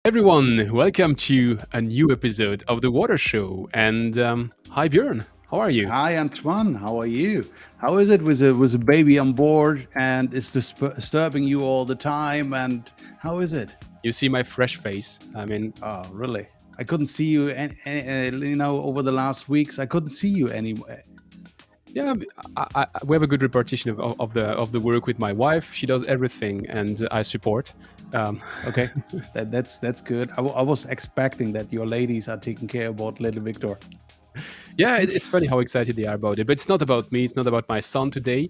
Everyone, welcome to a new episode of the Water Show. And hi, Björn. How are you? Hi, Antoine. How are you? How is it with a baby on board and is disturbing you all the time? And how is it? You see my fresh face. I mean, Oh, really? I couldn't see you, over the last weeks. I couldn't see you anywhere. yeah, we have a good repartition of the work with my wife. She does everything, and I support. Okay, that's good. I was expecting that your ladies are taking care about little Victor. Yeah, it's funny how excited they are about it. But it's not about me. It's not about my son today.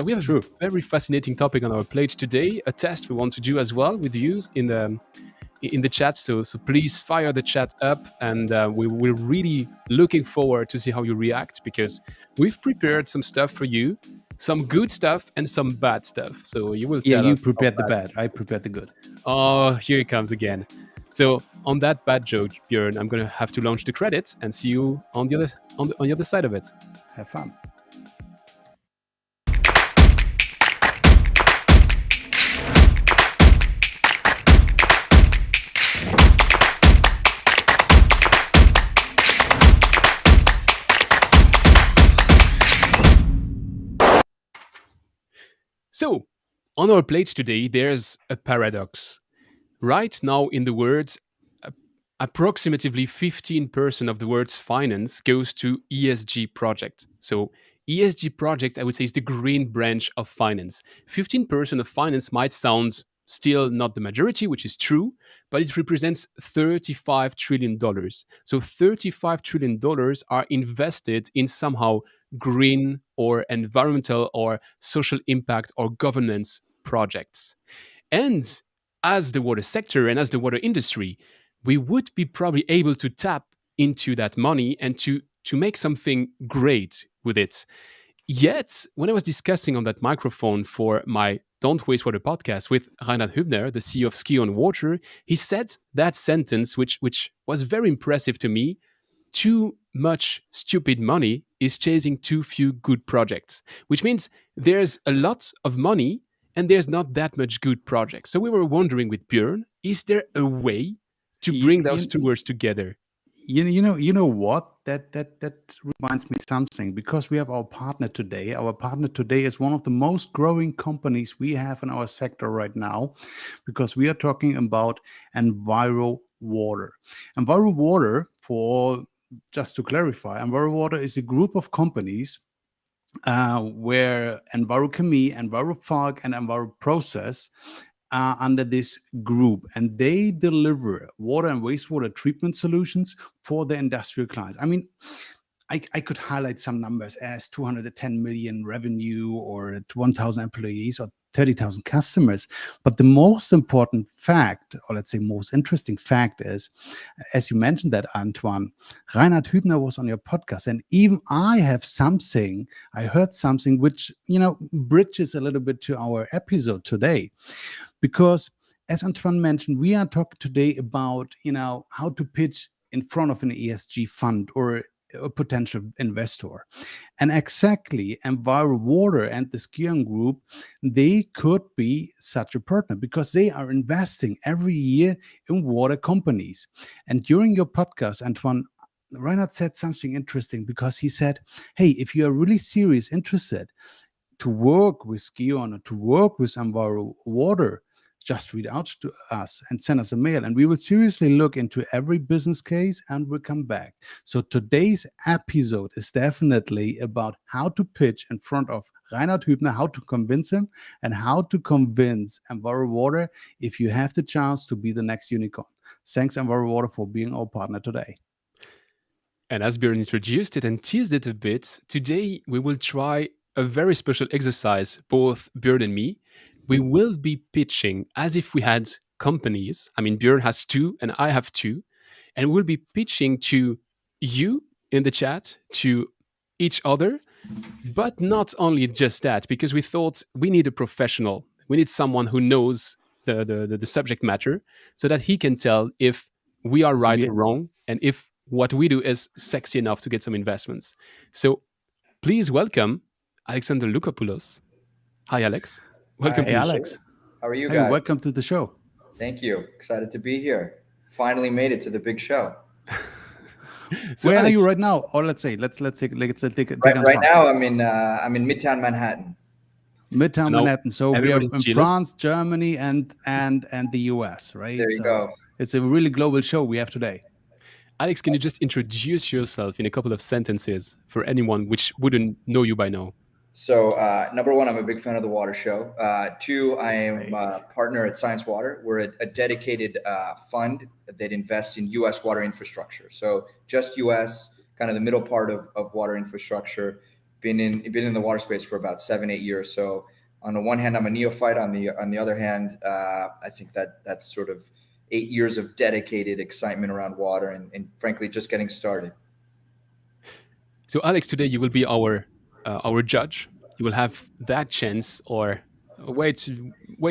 We have True. a very fascinating topic on our plate today. A test we want to do as well with you in the chat. So please fire the chat up, and we're really looking forward to see how you react, because we've prepared some stuff for you, some good stuff and some bad stuff. So you will Yeah, tell you us. prepared the bad. I prepared the good. Oh, here it comes again. So on that bad joke, Björn, I'm gonna have to launch the credits and see you on the other side of it. Have fun. So on our plate today, there's a paradox. Right now, in the words, approximately 15% of the world's finance goes to ESG project. So ESG project, I would say, is the green branch of finance. 15% of finance might sound still not the majority, which is true, but it represents $35 trillion. So $35 trillion are invested in somehow green or environmental or social impact or governance projects. And as the water sector and as the water industry, we would be probably able to tap into that money and to make something great with it. Yet, when I was discussing on that microphone for my Don't Waste Water podcast with Reinhard Hübner, the CEO of Sciens Water, he said that sentence, which was very impressive to me. Too much stupid money is chasing too few good projects, which means there's a lot of money and there's not that much good projects. So we were wondering with Björn, is there a way to You, bring those two you, words together? you know what? That reminds me something, because we have our partner today. Our partner today is one of the most growing companies we have in our sector right now, because we are talking about Enviro Water. Enviro Water, for just to clarify, Enviro Water is a group of companies where Envirochemie, Envirofog, and Enviroprocess are under this group, and they deliver water and wastewater treatment solutions for the industrial clients. I mean, I could highlight some numbers as 210 million revenue, or 1,000 employees, or 30,000 customers. But the most important fact, or let's say most interesting fact, is, as you mentioned that, Antoine, Reinhard Hübner was on your podcast. And even I heard something which, bridges a little bit to our episode today. Because, as Antoine mentioned, we are talking today about, how to pitch in front of an ESG fund or a potential investor. And exactly, Enviro Water and the Skion Group, they could be such a partner, because they are investing every year in water companies. And during your podcast, Antoine, Reinhard said something interesting, because he said, hey, if you are really serious interested to work with Skion or to work with Enviro Water, just reach out to us and send us a mail, and we will seriously look into every business case and we'll come back. So today's episode is definitely about how to pitch in front of Reinhard Hübner, how to convince him, and how to convince Enviro Water if you have the chance to be the next unicorn. Thanks, Enviro Water, for being our partner today. And as Björn introduced it and teased it a bit, today we will try a very special exercise, both Björn and me. We will be pitching as if we had companies. I mean, Björn has two and I have two. And we'll be pitching to you in the chat, to each other, but not only just that, because we thought we need a professional. We need someone who knows the subject matter, so that he can tell if we are So right we, or wrong, and if what we do is sexy enough to get some investments. So please welcome Alexander Loucopoulos. Hi, Alex. Welcome Hey, to the Alex. show. How are you Hey, guys? welcome to the show. Thank you. Excited to be here. Finally made it to the big show. So, Where are you Alex, right now? Or let's take on Right front. now, I'm in Midtown Manhattan. so Midtown now Manhattan. So we are everybody's in jealous. France, Germany, and the US, right? There you So go. it's a really global show we have today. Alex, can you just introduce yourself in a couple of sentences for anyone which wouldn't know you by now? So, number one, I'm a big fan of the Water Show. Two, I am Hey. a partner at Sciens Water. We're a dedicated fund that invests in U.S. water infrastructure. So, just U.S., kind of the middle part of water infrastructure. Been in the water space for about 7-8 years. So, on the one hand, I'm a neophyte. On the other hand, I think that's sort of 8 years of dedicated excitement around water, and frankly, just getting started. So, Alex, today you will be our judge. You will have that chance, or wait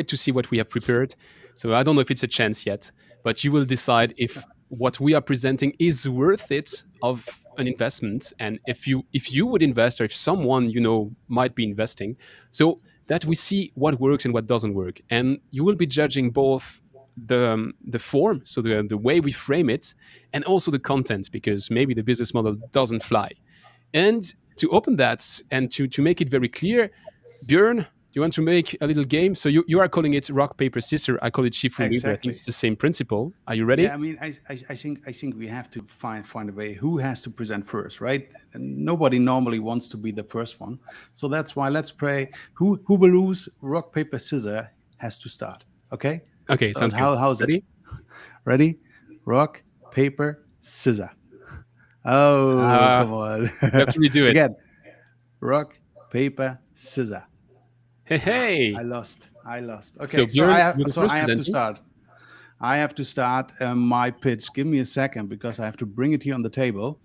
to see what we have prepared. So, I don't know if it's a chance yet, but you will decide if what we are presenting is worth it of an investment, and if you would invest, or if someone you know might be investing, so that we see what works and what doesn't work. And you will be judging both the form, so the way we frame it, and also the content, because maybe the business model doesn't fly. And to open that and to make it very clear, Björn, you want to make a little game? So you are calling it rock, paper, scissors. I call it Shifu but I think Exactly. it's the same principle. Are you ready? Yeah, I mean, I think we have to find a way who has to present first, right? And nobody normally wants to be the first one, so that's why let's pray. Who will lose? Rock paper scissors has to start. Okay. Okay, So sounds good. how's it? Ready? Ready? Rock paper scissors. Oh, Uh, come on. you have to redo it. Again. Rock paper scissors. Hey, I hey. lost. I lost. So Okay, so Björn, you're the first I have to presenting. start. I have to start my pitch. Give me a second because I have to bring it here on the table.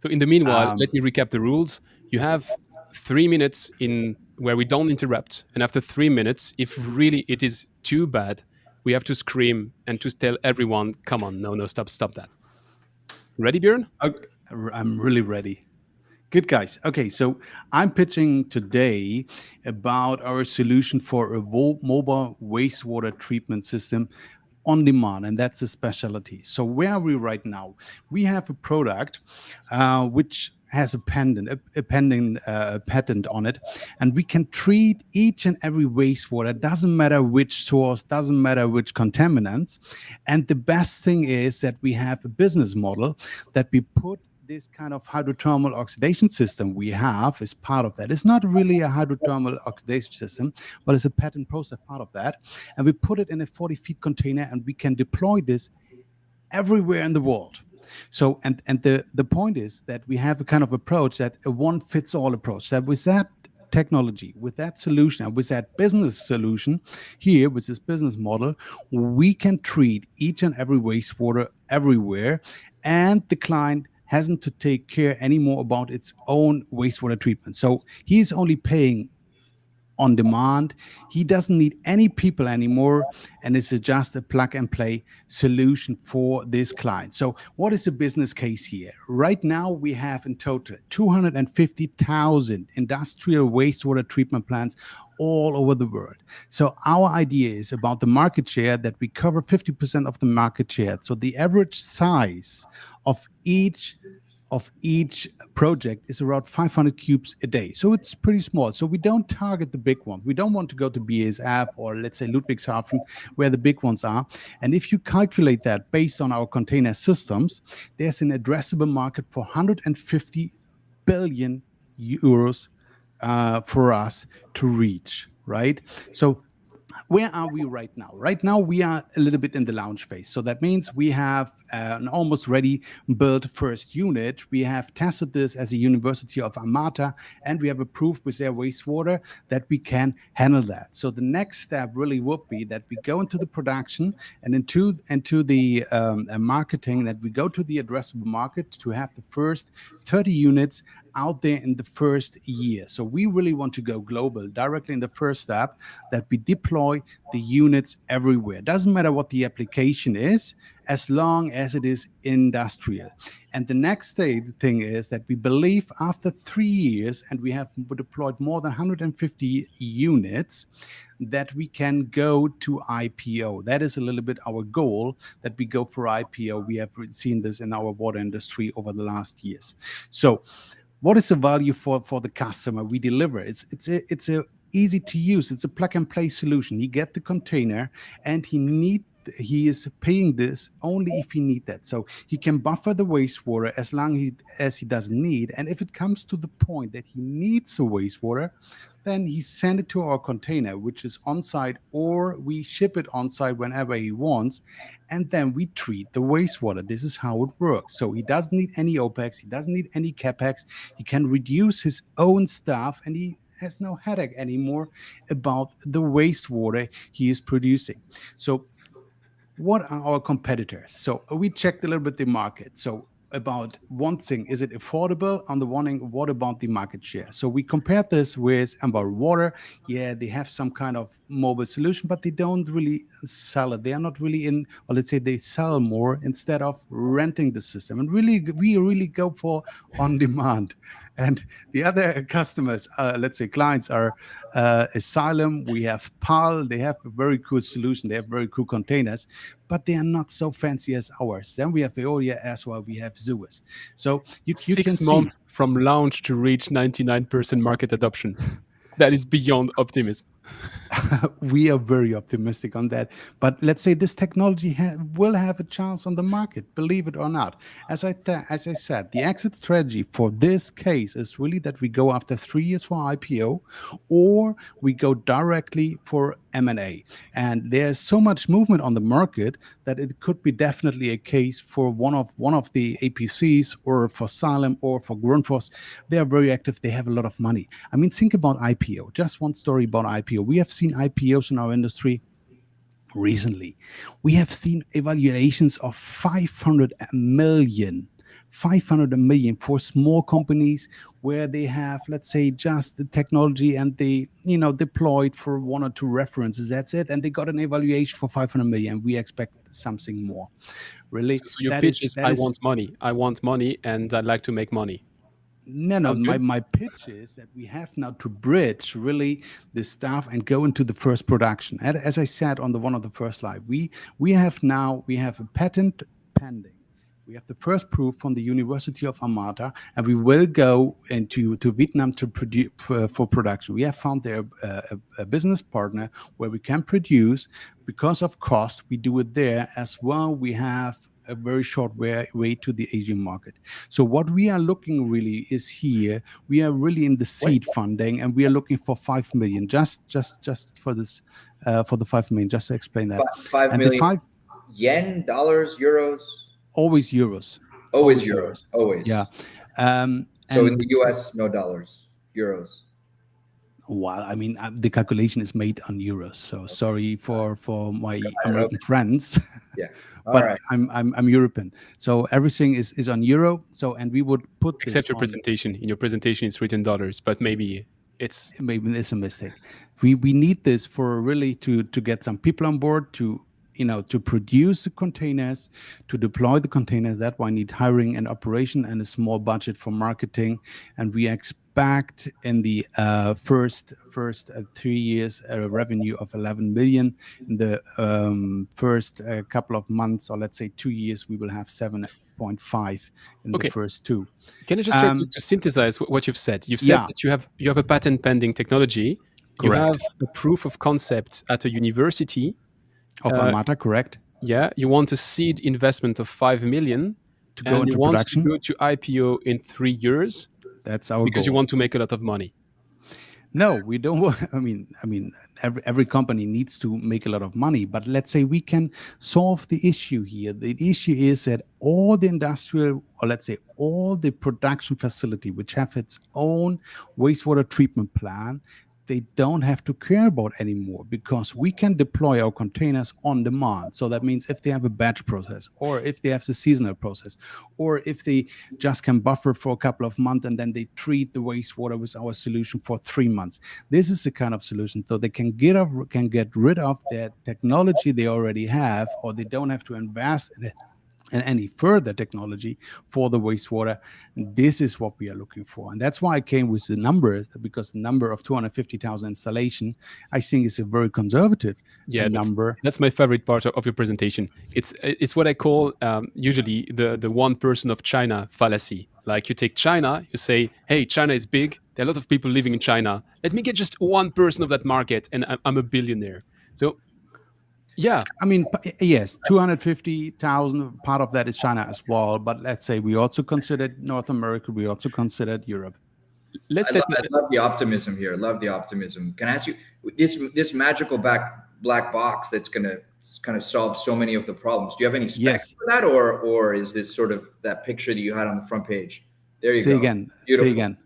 So in the meanwhile, Um, let me recap the rules. You have 3 minutes in where we don't interrupt, and after 3 minutes, if really it is too bad, we have to scream and to tell everyone, "Come on, no, no, stop that." Ready, Björn? okay, I'm really ready. Good guys. Okay, so I'm pitching today about our solution for a mobile wastewater treatment system on demand, and that's a specialty. So where are we right now? We have a product which has a patent on it, and we can treat each and every wastewater. Doesn't matter which source, doesn't matter which contaminants. And the best thing is that we have a business model that we put this kind of hydrothermal oxidation system we have is part of that. It's not really a hydrothermal oxidation system, but it's a patent process part of that. And we put it in a 40 feet container and we can deploy this everywhere in the world. So, and the point is that we have a kind of approach, that a one fits all approach, that with that technology, with that solution, and with that business solution here, with this business model, we can treat each and every wastewater everywhere, and the client hasn't to take care anymore about its own wastewater treatment. So he's only paying on demand. He doesn't need any people anymore, and it's just a plug and play solution for this client. So, what is the business case here? Right now, we have in total 250,000 industrial wastewater treatment plants all over the world. So, our idea is about the market share, that we cover 50% of the market share. So, the average size of each project is around 500 cubes a day. So it's pretty small. So we don't target the big ones. We don't want to go to BASF or, let's say, Ludwigshafen, where the big ones are. And if you calculate that based on our container systems, there's an addressable market for 150 billion euros for us to reach, right? So where are we right now? Right now, we are a little bit in the launch phase. So that means we have an almost ready built first unit. We have tested this as a University of Amata, and we have approved with their wastewater that we can handle that. So the next step really would be that we go into the production and into the marketing, that we go to the addressable market to have the first 30 units out there in the first year. So we really want to go global directly in the first step, that we deploy the units everywhere. Doesn't matter what the application is, as long as it is industrial. And the next thing is that we believe after 3 years, and we have deployed more than 150 units, that we can go to IPO. That is a little bit our goal, that we go for IPO. We have seen this in our water industry over the last years. So what is the value for the customer we deliver? It's a easy to use. It's a plug and play solution. He get the container, and he is paying this only if he need that. So he can buffer the wastewater as long as he doesn't need. And if it comes to the point that he needs the wastewater, then he send it to our container, which is on site, or we ship it on site whenever he wants, and then we treat the wastewater. This is how it works. So he doesn't need any OPEX, he doesn't need any CapEx. He can reduce his own stuff, and he has no headache anymore about the wastewater he is producing. So what are our competitors? So we checked a little bit the market. So about one thing, is it affordable? On the one hand, what about the market share? So we compared this with Imperial Water. Yeah, they have some kind of mobile solution, but they don't really sell it. They are not really in, or let's say they sell more instead of renting the system. And really, we really go for on demand. And the other customers, let's say clients, are Asylum. We have PAL. They have a very cool solution. They have very cool containers, but they are not so fancy as ours. Then we have Veolia as well. We have Suez. So you can 6 see months from launch to reach 99% market adoption. That is beyond optimism. we are very optimistic on that. But let's say this technology will have a chance on the market, believe it or not. As I said, the exit strategy for this case is really that we go after 3 years for IPO, or we go directly for M&A. And there's so much movement on the market that it could be definitely a case for one of the APCs, or for Salem, or for Grundfos. They are very active. They have a lot of money. I mean, think about IPO. Just one story about IPO. We have seen IPOs in our industry recently. We have seen evaluations of 500 million for small companies, where they have, let's say, just the technology, and they deployed for 1 or 2 references. That's it, and they got an evaluation for 500 million. We expect something more. Really, So your pitch is, I want money, and I'd like to make money. No, Sounds good. my pitch is that we have now to bridge really the stuff and go into the first production. And as I said on one of the first slide, we have a patent pending. We have the first proof from the University of Amata, and we will go to Vietnam to produce for production. We have found there a business partner where we can produce. Because of cost, we do it there as well. We have a very short way to the Asian market. So what we are looking really is here, we are really in the seed funding, and we are looking for 5 million, just for this, for the 5 million, just to explain that. 5 and million the 5 yen, dollars, euros? Always euros. Always euros. Always. Yeah. So in the US, no dollars, euros. Well, I mean, the calculation is made on euros. So sorry for my American friends. Yeah. But right. I'm European, so everything is on euro. So, and we would put except this your presentation. In your presentation, it's written dollars, but maybe it's a mistake. We need this for really to get some people on board to produce the containers, to deploy the containers. That why need hiring and operation and a small budget for marketing. And we expect in the first 3 years a revenue of 11 million. In the first couple of months, or let's say 2 years, we will have 7.5 in the first 2. Can I just try to synthesize what you've said? You've said that you have a patent pending technology. Correct. You have a proof of concept at a university. Of Amata, correct? Yeah, you want a seed investment of 5 million to go into production. You want to go to IPO in 3 years. That's our because goal. You want to make a lot of money. No, we don't want. I mean, every company needs to make a lot of money. But let's say we can solve the issue here. The issue is that all the industrial, or let's say all the production facility, which have its own wastewater treatment plant, they don't have to care about anymore, because we can deploy our containers on demand. So that means if they have a batch process, or if they have the seasonal process, or if they just can buffer for a couple of months and then they treat the wastewater with our solution for 3 months. This is the kind of solution, so they can get rid of their technology they already have, or they don't have to invest in it and any further technology for the wastewater. And this is what we are looking for. And that's why I came with the numbers, because the number of 250,000 installation, I think is a very conservative Yeah, number. that's my favorite part of your presentation. It's what I call usually the one person of China fallacy. Like you take China, you say, hey, China is big. There are lots of people living in China. Let me get just 1% of that market, and I'm a billionaire. So yeah, I mean, yes, 250,000, part of that is China as well. But let's say we also considered North America, we also considered Europe. let's I love the optimism here. Love the optimism. Can I ask you this magical black box that's going to kind of solve so many of the problems? Do you have any specs Yes. for that, or is this sort of that picture that you had on the front page? There you Say go. again. Beautiful. Say again.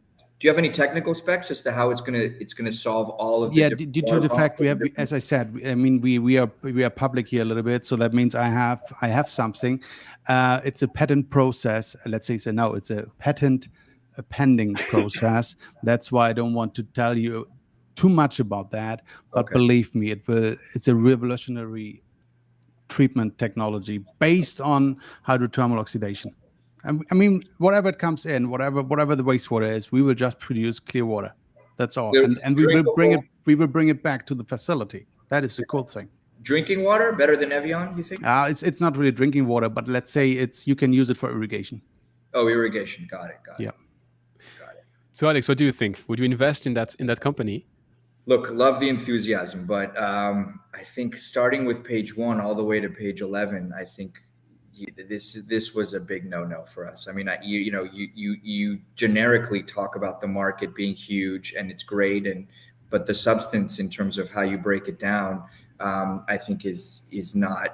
Do you have any technical specs as to how it's gonna solve all of the Yeah, different due to water the fact we have, problems? as I said, I mean, we are public here a little bit, so that means I have something. It's a patent process. Let's say, it's a patent pending process. That's why I don't want to tell you too much about that. But Okay. believe me, it's a revolutionary treatment technology based on hydrothermal oxidation. I mean, whatever it comes in, whatever the wastewater is, we will just produce clear water. That's all, Clear- and drinkable- we will bring it back to the facility. That is the cool thing. Drinking water better than Evian, you think? It's not really drinking water, but let's say you can use it for irrigation. Oh, irrigation. Got it. Yeah. So Alex, what do you think? Would you invest in that company? Look, love the enthusiasm, but I think starting with page 1 all the way to page 11, I think this was a big no-no for us. I mean, you generically talk about the market being huge and it's great, but the substance in terms of how you break it down, I think is not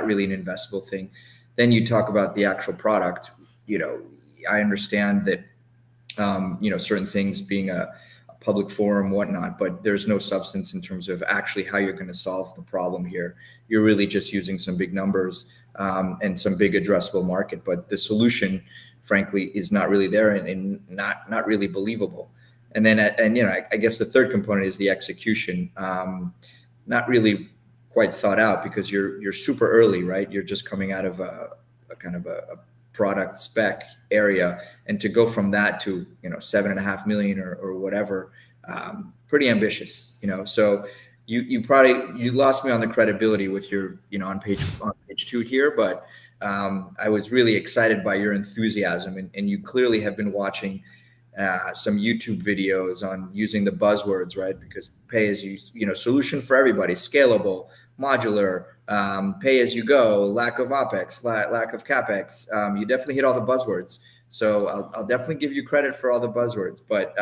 really an investable thing. Then you talk about the actual product. I understand that certain things being a public forum, whatnot, but there's no substance in terms of actually how you're going to solve the problem here. You're really just using some big numbers and some big addressable market, but the solution, frankly, is not really there and not really believable. And then, I guess the third component is the execution. Not really quite thought out because you're super early, right? You're just coming out of a kind of a product spec area, and to go from that to 7.5 million or whatever, pretty ambitious. So you lost me on the credibility with your on page 2 here, but I was really excited by your enthusiasm, and you clearly have been watching some YouTube videos on using the buzzwords, right? Because pay as you solution for everybody, scalable, modular, pay as you go, lack of OPEX, lack of CAPEX. You definitely hit all the buzzwords. So I'll definitely give you credit for all the buzzwords, but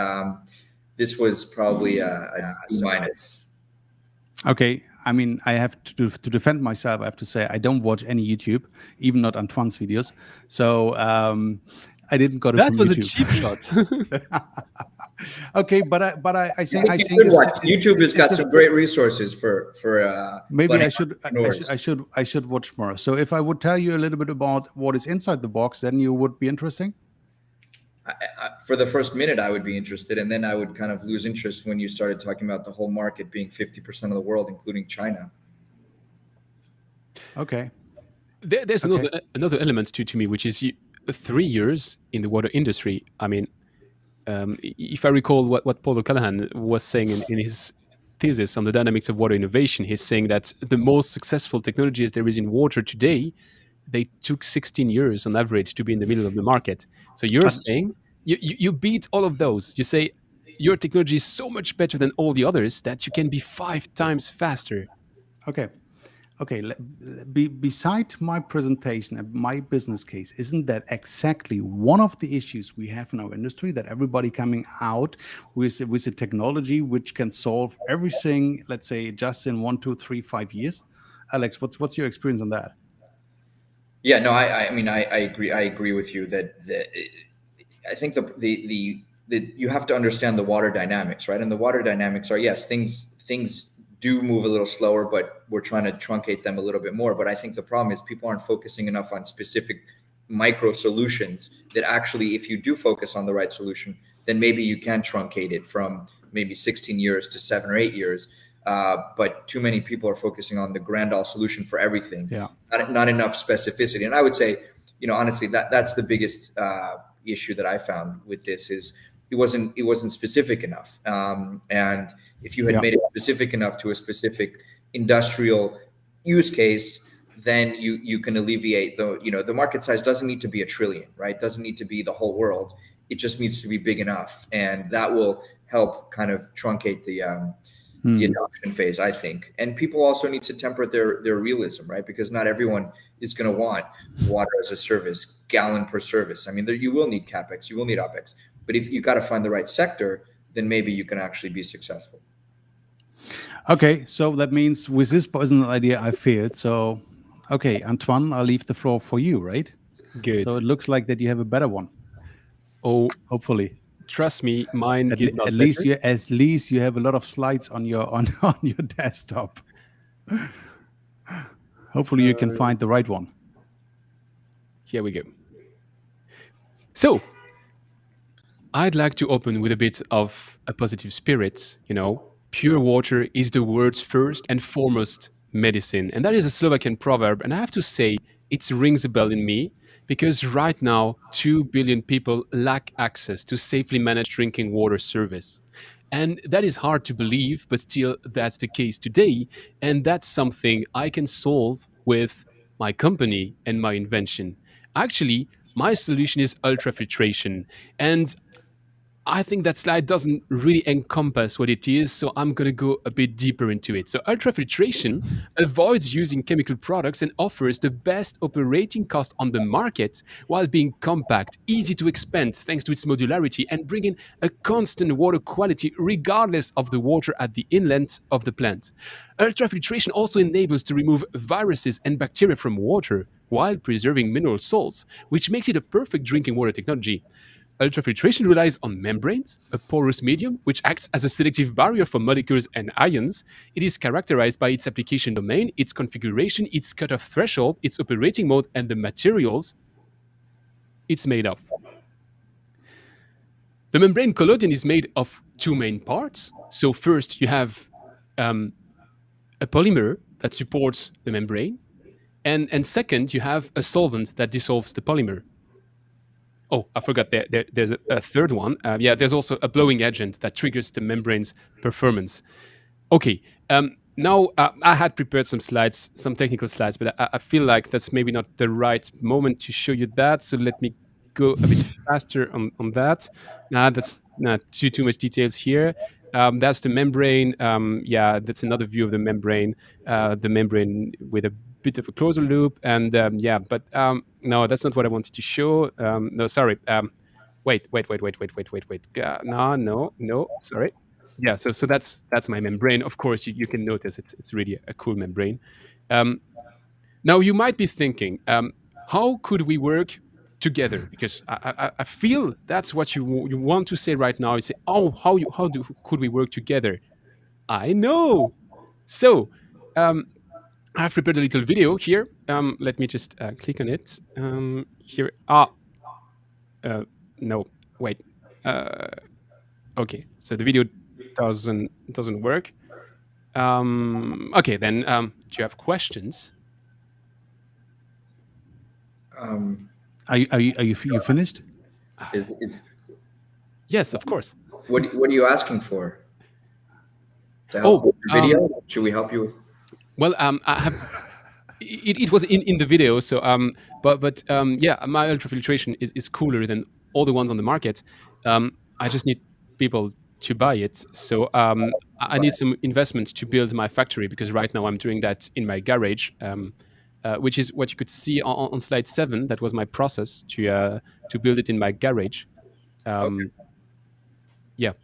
this was probably a C minus. Okay. I mean, I have to defend myself. I have to say I don't watch any YouTube, even not Antoine's videos. So I didn't got it That from was YouTube. a cheap shot. Okay, but I think You should watch. YouTube has got some great resources for maybe I entrepreneurs. should watch more. So if I would tell you a little bit about what is inside the box, then you would be interesting. For the first minute, I would be interested, and then I would kind of lose interest when you started talking about the whole market being 50% of the world, including China. Okay. There's another element to me, which is 3 years in the water industry. I mean, if I recall what Paul O'Callaghan was saying in his thesis on the dynamics of water innovation, he's saying that the most successful technologies there is in water today, they took 16 years on average to be in the middle of the market. So you're saying you beat all of those. You say your technology is so much better than all the others that you can be 5 times faster. Okay. Beside my presentation and my business case, isn't that exactly one of the issues we have in our industry, that everybody coming out with a technology which can solve everything, let's say, just in 1, 2, 3, 5 years? Alex, what's your experience on that? Yeah, no, I mean, I agree. I agree with you that I think the you have to understand the water dynamics, right? And the water dynamics are, yes, things do move a little slower, but we're trying to truncate them a little bit more. But I think the problem is people aren't focusing enough on specific micro solutions that actually, if you do focus on the right solution, then maybe you can truncate it from maybe 16 years to 7 or 8 years. but too many people are focusing on the grand all solution for everything. Yeah. Not enough specificity. And I would say, honestly, that's the biggest issue that I found with this is it wasn't specific enough. And if you had Yeah. made it specific enough to a specific industrial use case, then you can alleviate the market size doesn't need to be 1 trillion, right? Doesn't need to be the whole world. It just needs to be big enough, and that will help kind of truncate the adoption phase, I think. And people also need to temper their realism, right? Because not everyone is going to want water as a service, gallon per service. I mean, you will need capex, you will need opex, but if you got to find the right sector, then maybe you can actually be successful. Okay, so that means with this business idea, I failed. So, okay, Antoine, I'll leave the floor for you, right? Good. So it looks like that you have a better one. Oh, Hopefully, trust me, mine at, is not at better. least you have a lot of slides on your on your desktop. Hopefully, you can find the right one. Here we go. So, I'd like to open with a bit of a positive spirit. Pure water is the world's first and foremost medicine. And that is a Slovakian proverb. And I have to say, it rings a bell in me because right now, 2 billion people lack access to safely managed drinking water service. And that is hard to believe, but still, that's the case today. And that's something I can solve with my company and my invention. Actually, my solution is ultrafiltration. And I think that slide doesn't really encompass what it is, so I'm going to go a bit deeper into it. So ultrafiltration avoids using chemical products and offers the best operating cost on the market while being compact, easy to expand thanks to its modularity, and bringing a constant water quality regardless of the water at the inlet of the plant. Ultrafiltration also enables to remove viruses and bacteria from water while preserving mineral salts, which makes it a perfect drinking water technology. Ultrafiltration relies on membranes, a porous medium, which acts as a selective barrier for molecules and ions. It is characterized by its application domain, its configuration, its cutoff threshold, its operating mode, and the materials it's made of. The membrane collodion is made of two main parts. So first, you have a polymer that supports the membrane, and second, you have a solvent that dissolves the polymer. Oh, I forgot there's a third one. There's also a blowing agent that triggers the membrane's performance. Okay, now I had prepared some slides, some technical slides, but I feel like that's maybe not the right moment to show you that. So let me go a bit faster on that. That's not too much details here. That's the membrane. That's another view of the membrane with a bit of a closer loop. And no, that's not what I wanted to show. No, sorry. Wait. No, sorry. Yeah, so that's my membrane. Of course, you can notice it's really a cool membrane. Now you might be thinking, how could we work together? Because I feel that's what you want to say right now. You say, oh, could we work together? I know. So I've prepared a little video here. Let me just click on it. Here. No, wait. Okay, so the video doesn't work. Okay, then do you have questions? Are you finished? Yes, of course. What are you asking for? To help with the video? Should we help you with? Well, I have. It was in the video, so but my ultrafiltration is cooler than all the ones on the market. I just need people to buy it, so I need some investment to build my factory, because right now I'm doing that in my garage, which is what you could see on slide 7. That was my process to build it in my garage. Okay. Yeah.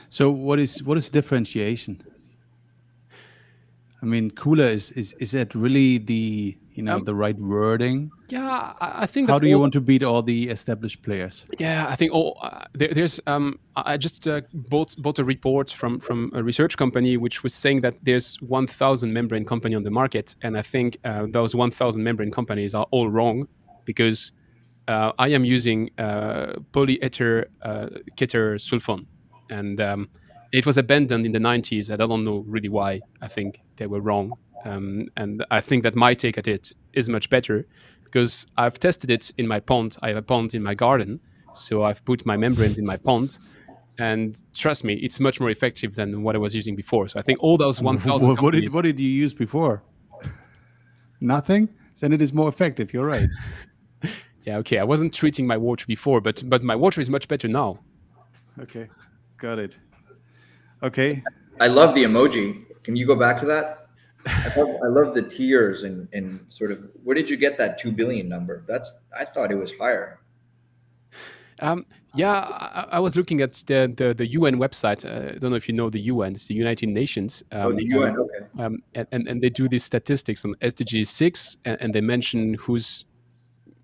So what is differentiation? I mean, cooler is that really the the right wording? Yeah, I think. How do you want to beat all the established players? Yeah, I think there's. I just bought a report from a research company which was saying that there's 1,000 membrane company on the market, and I think those 1,000 membrane companies are all wrong, because I am using polyether keter sulfone, and It was abandoned in the 90s. I don't know really why. I think they were wrong. And I think that my take at it is much better because I've tested it in my pond. I have a pond in my garden. So I've put my membranes in my pond. And trust me, it's much more effective than what I was using before. So I think all those 1,000 companies. What did you use before? Nothing? Then it is more effective. You're right. Yeah, okay. I wasn't treating my water before, but my water is much better now. Okay, got it. Okay. I love the emoji. Can you go back to that? I love the tiers and sort of, where did you get that 2 billion number? I thought it was higher. Yeah, I was looking at the UN website. I don't know if you know the UN, it's the United Nations. The UN, okay. And they do these statistics on SDG 6, and they mention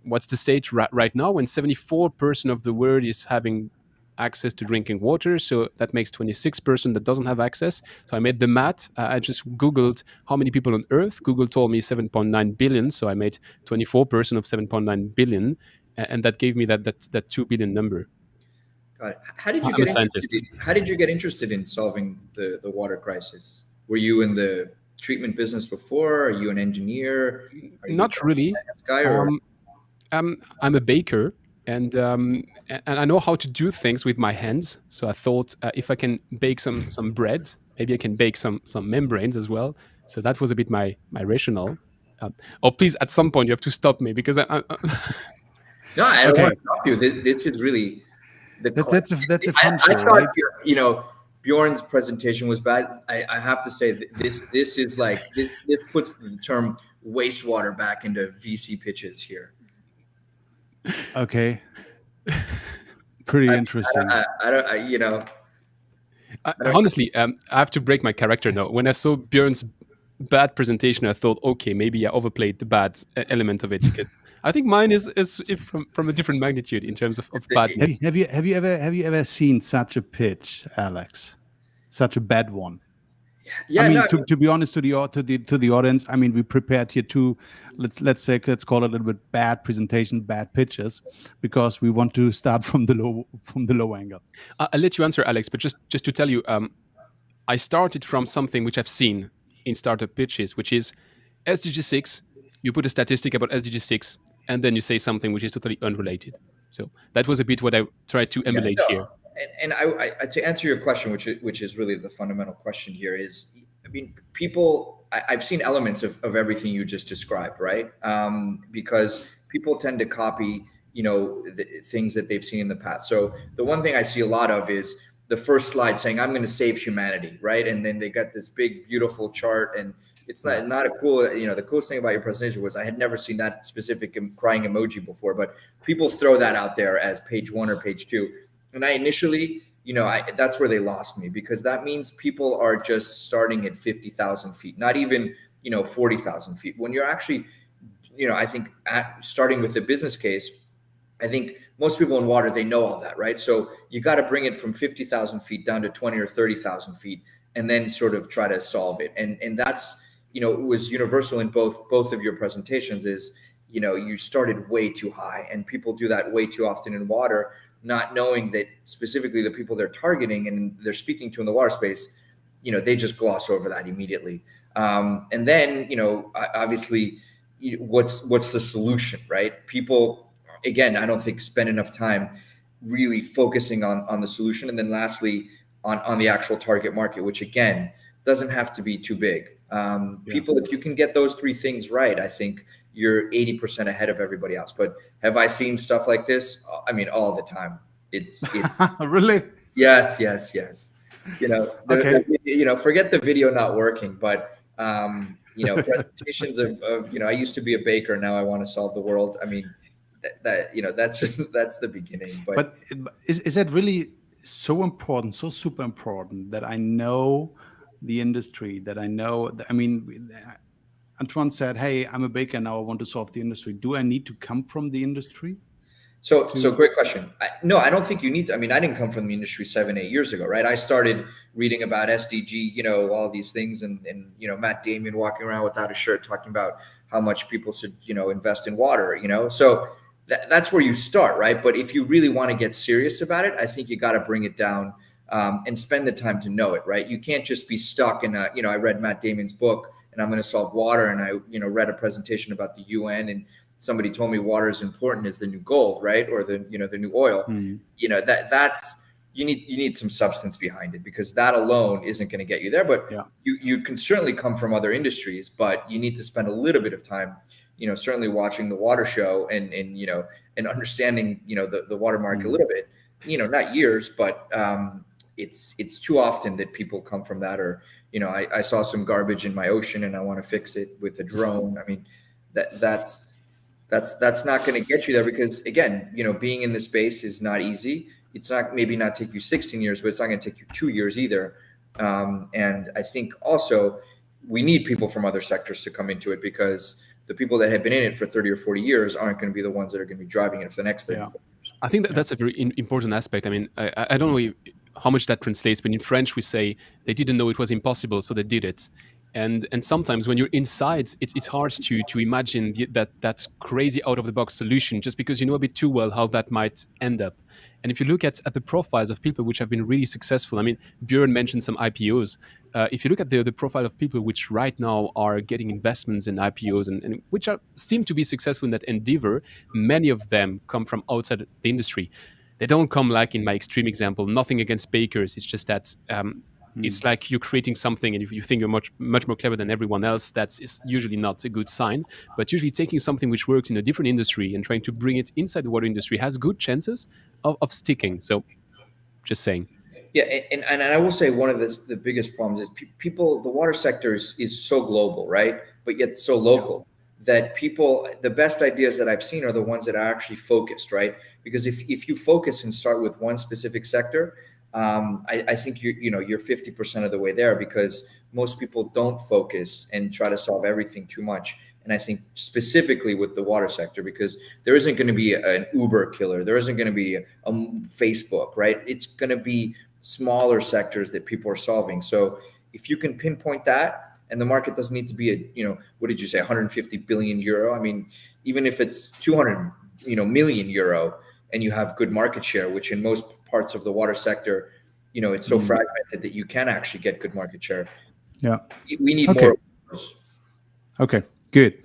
what's the state right now, when 74% of the world is having access to drinking water. So that makes 26% that doesn't have access. So I made the math. I just Googled how many people on Earth. Google told me 7.9 billion. So I made 24% of 7.9 billion. And that gave me that 2 billion number. Got it. How did you I'm a scientist. How did you get interested in solving the water crisis? Were you in the treatment business before? Are you an engineer? Not really. Guy or? I'm a baker, and I know how to do things with my hands. So I thought if I can bake some bread, maybe I can bake some membranes as well. So that was a bit my rationale. Please, at some point you have to stop me because I No, I don't want to stop you. This is really that's a fun show, I thought, right? you know, Björn's presentation was bad. I have to say that this is like this puts the term wastewater back into VC pitches here. Okay. Pretty interesting. Honestly, I have to break my character now. When I saw Björn's bad presentation, I thought, okay, maybe I overplayed the bad element of it because I think mine is from a different magnitude in terms of badness. Have you ever seen such a pitch, Alex? Such a bad one. Yeah, I mean, to be honest to the audience, I mean, we prepared here two, let's call it a little bit bad presentation, bad pitches, because we want to start from the low angle. I'll let you answer, Alex, but just to tell you, I started from something which I've seen in startup pitches, which is SDG 6. You put a statistic about SDG 6, and then you say something which is totally unrelated. So that was a bit what I tried to emulate here. And I to answer your question, which is really the fundamental question here, is, I mean, people, I've seen elements of everything you just described, right? Because people tend to copy, the things that they've seen in the past. So the one thing I see a lot of is the first slide saying, I'm going to save humanity, right? And then they got this big, beautiful chart, and it's not a cool, the coolest thing about your presentation was I had never seen that specific crying emoji before, but people throw that out there as page 1 or page 2. And I initially, that's where they lost me, because that means people are just starting at 50,000 feet, not even, 40,000 feet. When you're actually, I think starting with the business case, I think most people in water, they know all that, right? So you got to bring it from 50,000 feet down to 20 or 30,000 feet and then sort of try to solve it. And that's, it was universal in both of your presentations is, you started way too high, and people do that way too often in water, not knowing that specifically the people they're targeting and they're speaking to in the water space, they just gloss over that immediately. And then, obviously, what's the solution, right? People, again, I don't think spend enough time really focusing on the solution. And then lastly, on the actual target market, which again, doesn't have to be too big. People, if you can get those 3 things right, I think you're 80% ahead of everybody else. But have I seen stuff like this? I mean, all the time. It's really? Yes. Okay. Forget the video not working, but presentations of I used to be a baker, now I want to solve the world. I mean, that's the beginning. But is that really so important, so super important, that I know the industry, that I know, I mean, Antoine said, hey, I'm a baker now, I want to solve the industry. Do I need to come from the industry? So great question. No, I don't think you need to. I mean, I didn't come from the industry 7-8 years ago, right? I started reading about SDG, all these things, and Matt Damien walking around without a shirt talking about how much people should, invest in water, So that's where you start, right? But if you really want to get serious about it, I think you got to bring it down and spend the time to know it, right? You can't just be stuck in a, I read Matt Damon's book and I'm going to solve water. And I, read a presentation about the UN and somebody told me water is important as the new gold, right? Or the, the new oil, that's, you need some substance behind it, because that alone isn't going to get you there. But you can certainly come from other industries, but you need to spend a little bit of time, certainly watching the water show and understanding, the water market a little bit, not years, but it's too often that people come from that, or, I saw some garbage in my ocean and I want to fix it with a drone. I mean, that's not going to get you there, because again, being in the space is not easy. It's not take you 16 years, but it's not going to take you 2 years either. And I think also we need people from other sectors to come into it, because the people that have been in it for 30 or 40 years aren't going to be the ones that are going to be driving it for the next 30 years. I think that's a very important aspect. I mean, I don't know how much that translates, but in French we say they didn't know it was impossible, so they did it. And sometimes when you're inside, it's hard to imagine that crazy out of the box solution, just because you know a bit too well how that might end up. And if you look at the profiles of people which have been really successful, I mean, Björn mentioned some IPOs. If you look at the profile of people which right now are getting investments in IPOs and which seem to be successful in that endeavor, many of them come from outside the industry. They don't come, like in my extreme example, nothing against bakers. It's just that it's like you're creating something and you think you're much more clever than everyone else. That's usually not a good sign. But usually taking something which works in a different industry and trying to bring it inside the water industry has good chances of sticking. So just saying. Yeah, and I will say one of the biggest problems is people, the water sector is so global, right? But yet so local. That people, the best ideas that I've seen are the ones that are actually focused, right? Because if you focus and start with one specific sector, I think you're 50% of the way there, because most people don't focus and try to solve everything too much. And I think specifically with the water sector, because there isn't going to be an Uber killer, there isn't going to be a Facebook, right? It's going to be smaller sectors that people are solving. So if you can pinpoint that, and the market doesn't need to be what did you say, 150 billion euro? I mean, even if it's 200 million euro, and you have good market share, which in most parts of the water sector, it's so fragmented that you can actually get good market share. Yeah, we need more. Okay, good.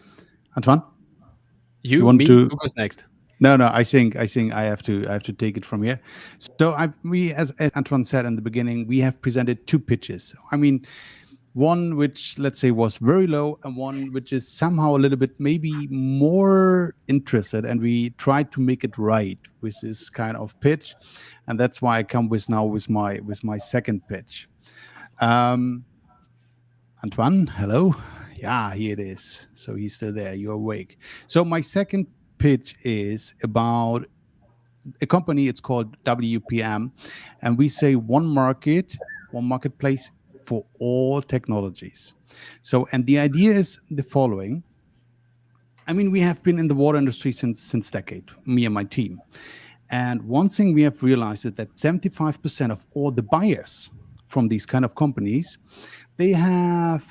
Antoine, you want who goes next? No, I think I have to take it from here. So as Antoine said in the beginning, we have presented two pitches. I mean, one which, let's say, was very low, and one which is somehow a little bit maybe more interested, and we tried to make it right with this kind of pitch, and that's why I come with my second pitch. Antoine, hello. Yeah, here it is. So he's still there. You're awake. So my second pitch is about a company. It's called WPM, and we say one marketplace for all technologies. So, and the idea is the following. I mean, we have been in the water industry since decade, me and my team. And one thing we have realized is that 75% of all the buyers from these kind of companies, they have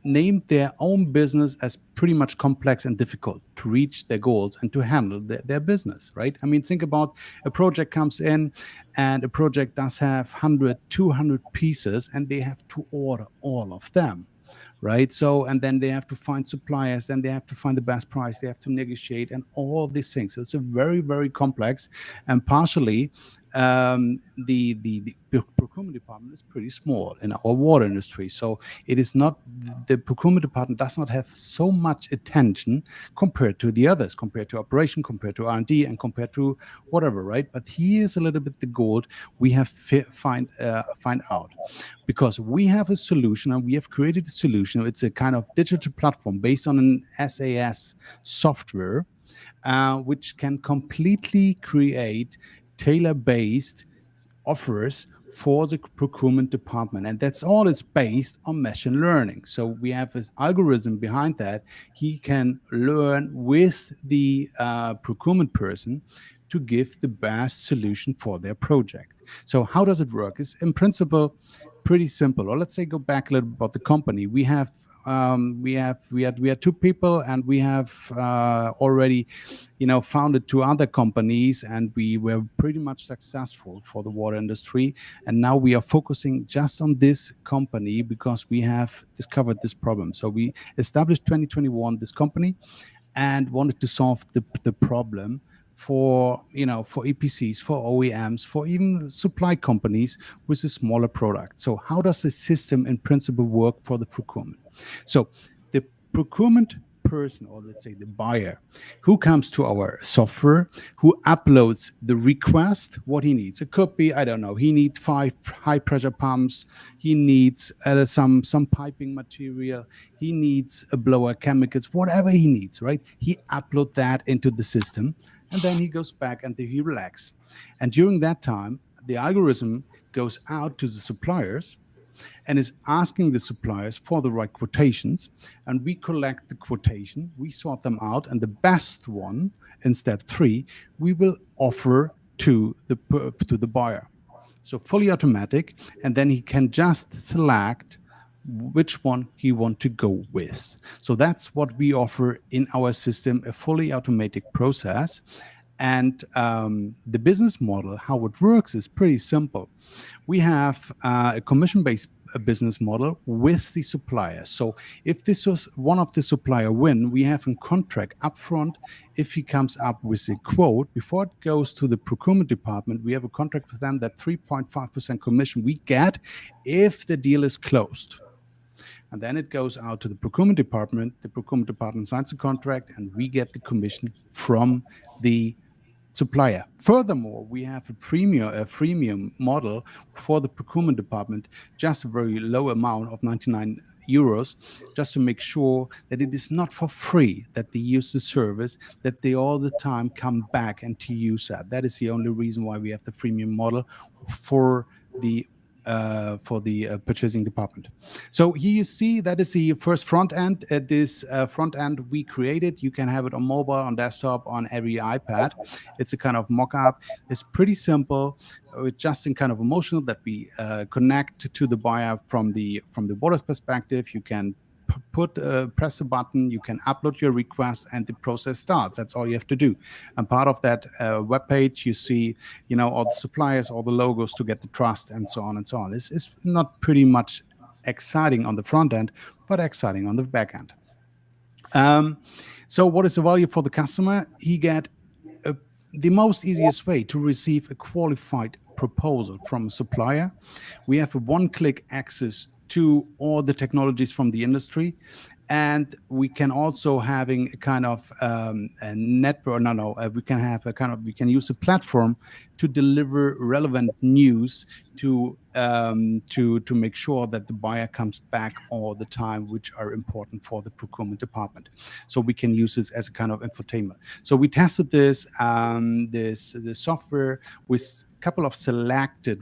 named their own business as pretty much complex and difficult to reach their goals and to handle their business, right? I mean, think about a project comes in, and a project does have 100, 200 pieces, and they have to order all of them, right? So, and then they have to find suppliers, and they have to find the best price, they have to negotiate, and all these things. So it's a very, very complex, and partially the procurement department is pretty small in our water industry. So it is not, the procurement department does not have so much attention compared to the others, compared to operation, compared to R&D, and compared to whatever, right? But here's a little bit the gold we have find out, because we have a solution, and we have created a solution. It's a kind of digital platform based on an SAS software, which can completely create tailor-based offers for the procurement department, and that's all is based on machine learning. So we have this algorithm behind that. He can learn with the procurement person to give the best solution for their project. So how does it work? It's in principle pretty simple. Or let's say go back a little bit about the company. We have We had two people, and we have already, founded two other companies, and we were pretty much successful for the water industry. And now we are focusing just on this company because we have discovered this problem. So we established 2021 this company and wanted to solve the problem for for EPCs, for OEMs, for even supply companies with a smaller product. So how does the system in principle work for the procurement? So the procurement person, or let's say the buyer, who comes to our software, who uploads the request, what he needs. It could be, I don't know, he needs 5 high pressure pumps, he needs some piping material, he needs a blower, chemicals, whatever he needs, right? He upload that into the system, and then he goes back and he relax. And during that time, the algorithm goes out to the suppliers and is asking the suppliers for the right quotations, and we collect the quotation, we sort them out, and the best one in step 3 we will offer to the buyer. So fully automatic, and then he can just select which one he want to go with. So that's what we offer in our system, a fully automatic process. And the business model, how it works, is pretty simple. We have a commission-based business model with the supplier. So if this was one of the supplier win, we have a contract upfront. If he comes up with a quote, before it goes to the procurement department, we have a contract with them that 3.5% commission we get if the deal is closed. And then it goes out to the procurement department. The procurement department signs the contract, and we get the commission from the supplier. Furthermore, we have a freemium model for the procurement department, just a very low amount of 99 euros, just to make sure that it is not for free, that they use the service, that they all the time come back and to use that. That is the only reason why we have the freemium model for the purchasing department. So here you see that is the first front end. This front end we created. You can have it on mobile, on desktop, on every iPad. It's a kind of mock-up. It's pretty simple. It's just in kind of emotional that we connect to the buyer from the water's perspective. You can press a button, you can upload your request, and the process starts. That's all you have to do. And part of that web page, you see, all the suppliers, all the logos to get the trust, and so on and so on. This is not pretty much exciting on the front end, but exciting on the back end. So what is the value for the customer? He get the most easiest way to receive a qualified proposal from a supplier. We have a one-click access to all the technologies from the industry, and we can also having a kind of a network. We can use a platform to deliver relevant news to make sure that the buyer comes back all the time, which are important for the procurement department. So we can use this as a kind of infotainment. So we tested this software with couple of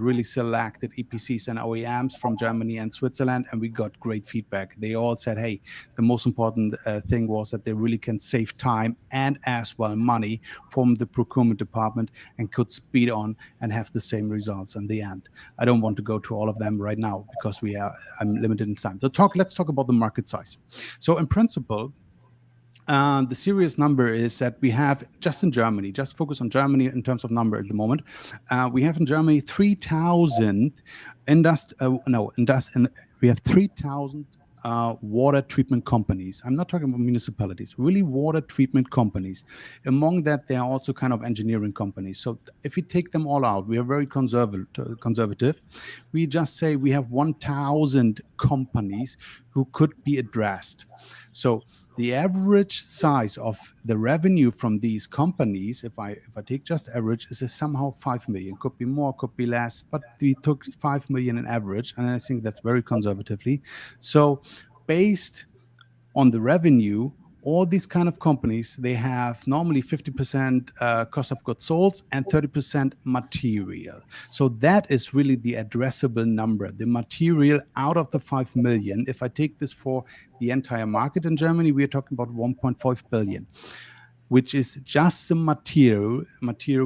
really selected EPCs and OEMs from Germany and Switzerland, and we got great feedback. They all said, hey, the most important thing was that they really can save time and as well money from the procurement department and could speed on and have the same results in the end. I don't want to go to all of them right now because I'm limited in time. So let's talk about the market size. So in principle, the serious number is that we have just in Germany, just focus on Germany in terms of number at the moment. We have in Germany 3,000 we have 3,000 water treatment companies. I'm not talking about municipalities, really water treatment companies. Among that, there are also kind of engineering companies. So if we take them all out, we are very conservative. We just say we have 1,000 companies who could be addressed. So the average size of the revenue from these companies, if I take just average, is somehow 5 million. Could be more, could be less, but we took 5 million in average, and I think that's very conservatively. So based on the revenue, all these kind of companies, they have normally 50% cost of goods sold and 30% material. So that is really the addressable number, the material out of the 5 million. If I take this for the entire market in Germany, we are talking about 1.5 billion, which is just the material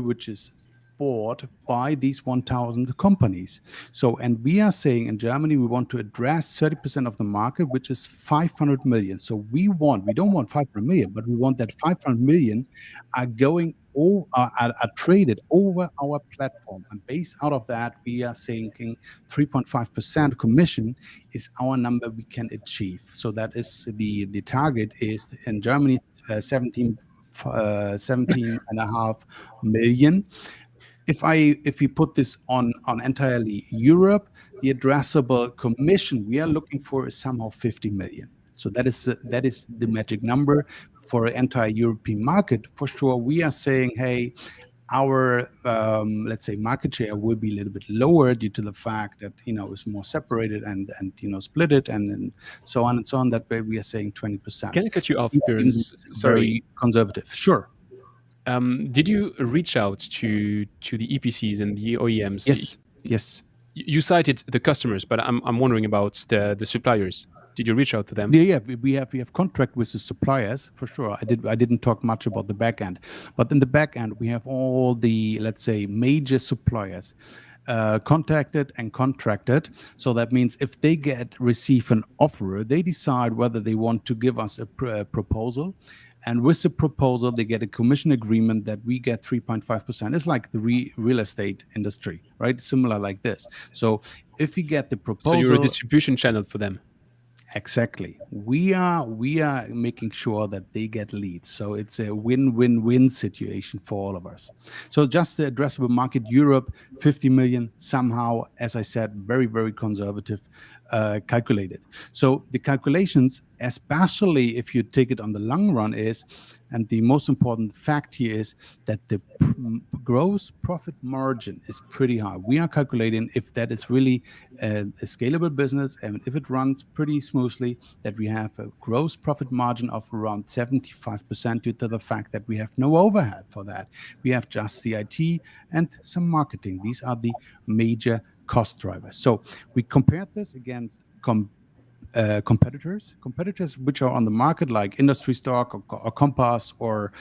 which is bought by these 1,000 companies. So, and we are saying in Germany, we want to address 30% of the market, which is 500 million. So we don't want 500 million, but we want that 500 million are going over, are traded over our platform. And based out of that, we are thinking 3.5% commission is our number we can achieve. So that is the target is in Germany, 17.5 million. If we put this on entirely Europe, the addressable commission we are looking for is somehow 50 million. So that is the magic number for an entire European market. For sure, we are saying, hey, our let's say market share will be a little bit lower due to the fact that it's more separated and split it and so on and so on. That way, we are saying 20%. Can I cut you off, Even Björn? this is Sorry. very conservative. Sure. Did you reach out to the EPCs and the OEMs? Yes. You cited the customers, but I'm wondering about the suppliers. Did you reach out to them? Yeah. We have contract with the suppliers for sure. I didn't talk much about the back end, but in the back end we have all the, let's say, major suppliers contacted and contracted. So that means if they receive an offer, they decide whether they want to give us a proposal. And with the proposal, they get a commission agreement that we get 3.5%. It's like the real estate industry, right? Similar like this. So if we get the proposal, So you're a distribution channel for them. Exactly. We are making sure that they get leads. So it's a win-win-win situation for all of us. So just the addressable market, Europe, 50 million, somehow, as I said, very, very conservative, calculated. So the calculations, especially if you take it on the long run, and the most important fact here is that the gross profit margin is pretty high. We are calculating if that is really a scalable business and if it runs pretty smoothly, that we have a gross profit margin of around 75% due to the fact that we have no overhead for that. We have just the IT and some marketing. These are the major cost drivers. So we compared this against competitors which are on the market like Industry Stock or Compass or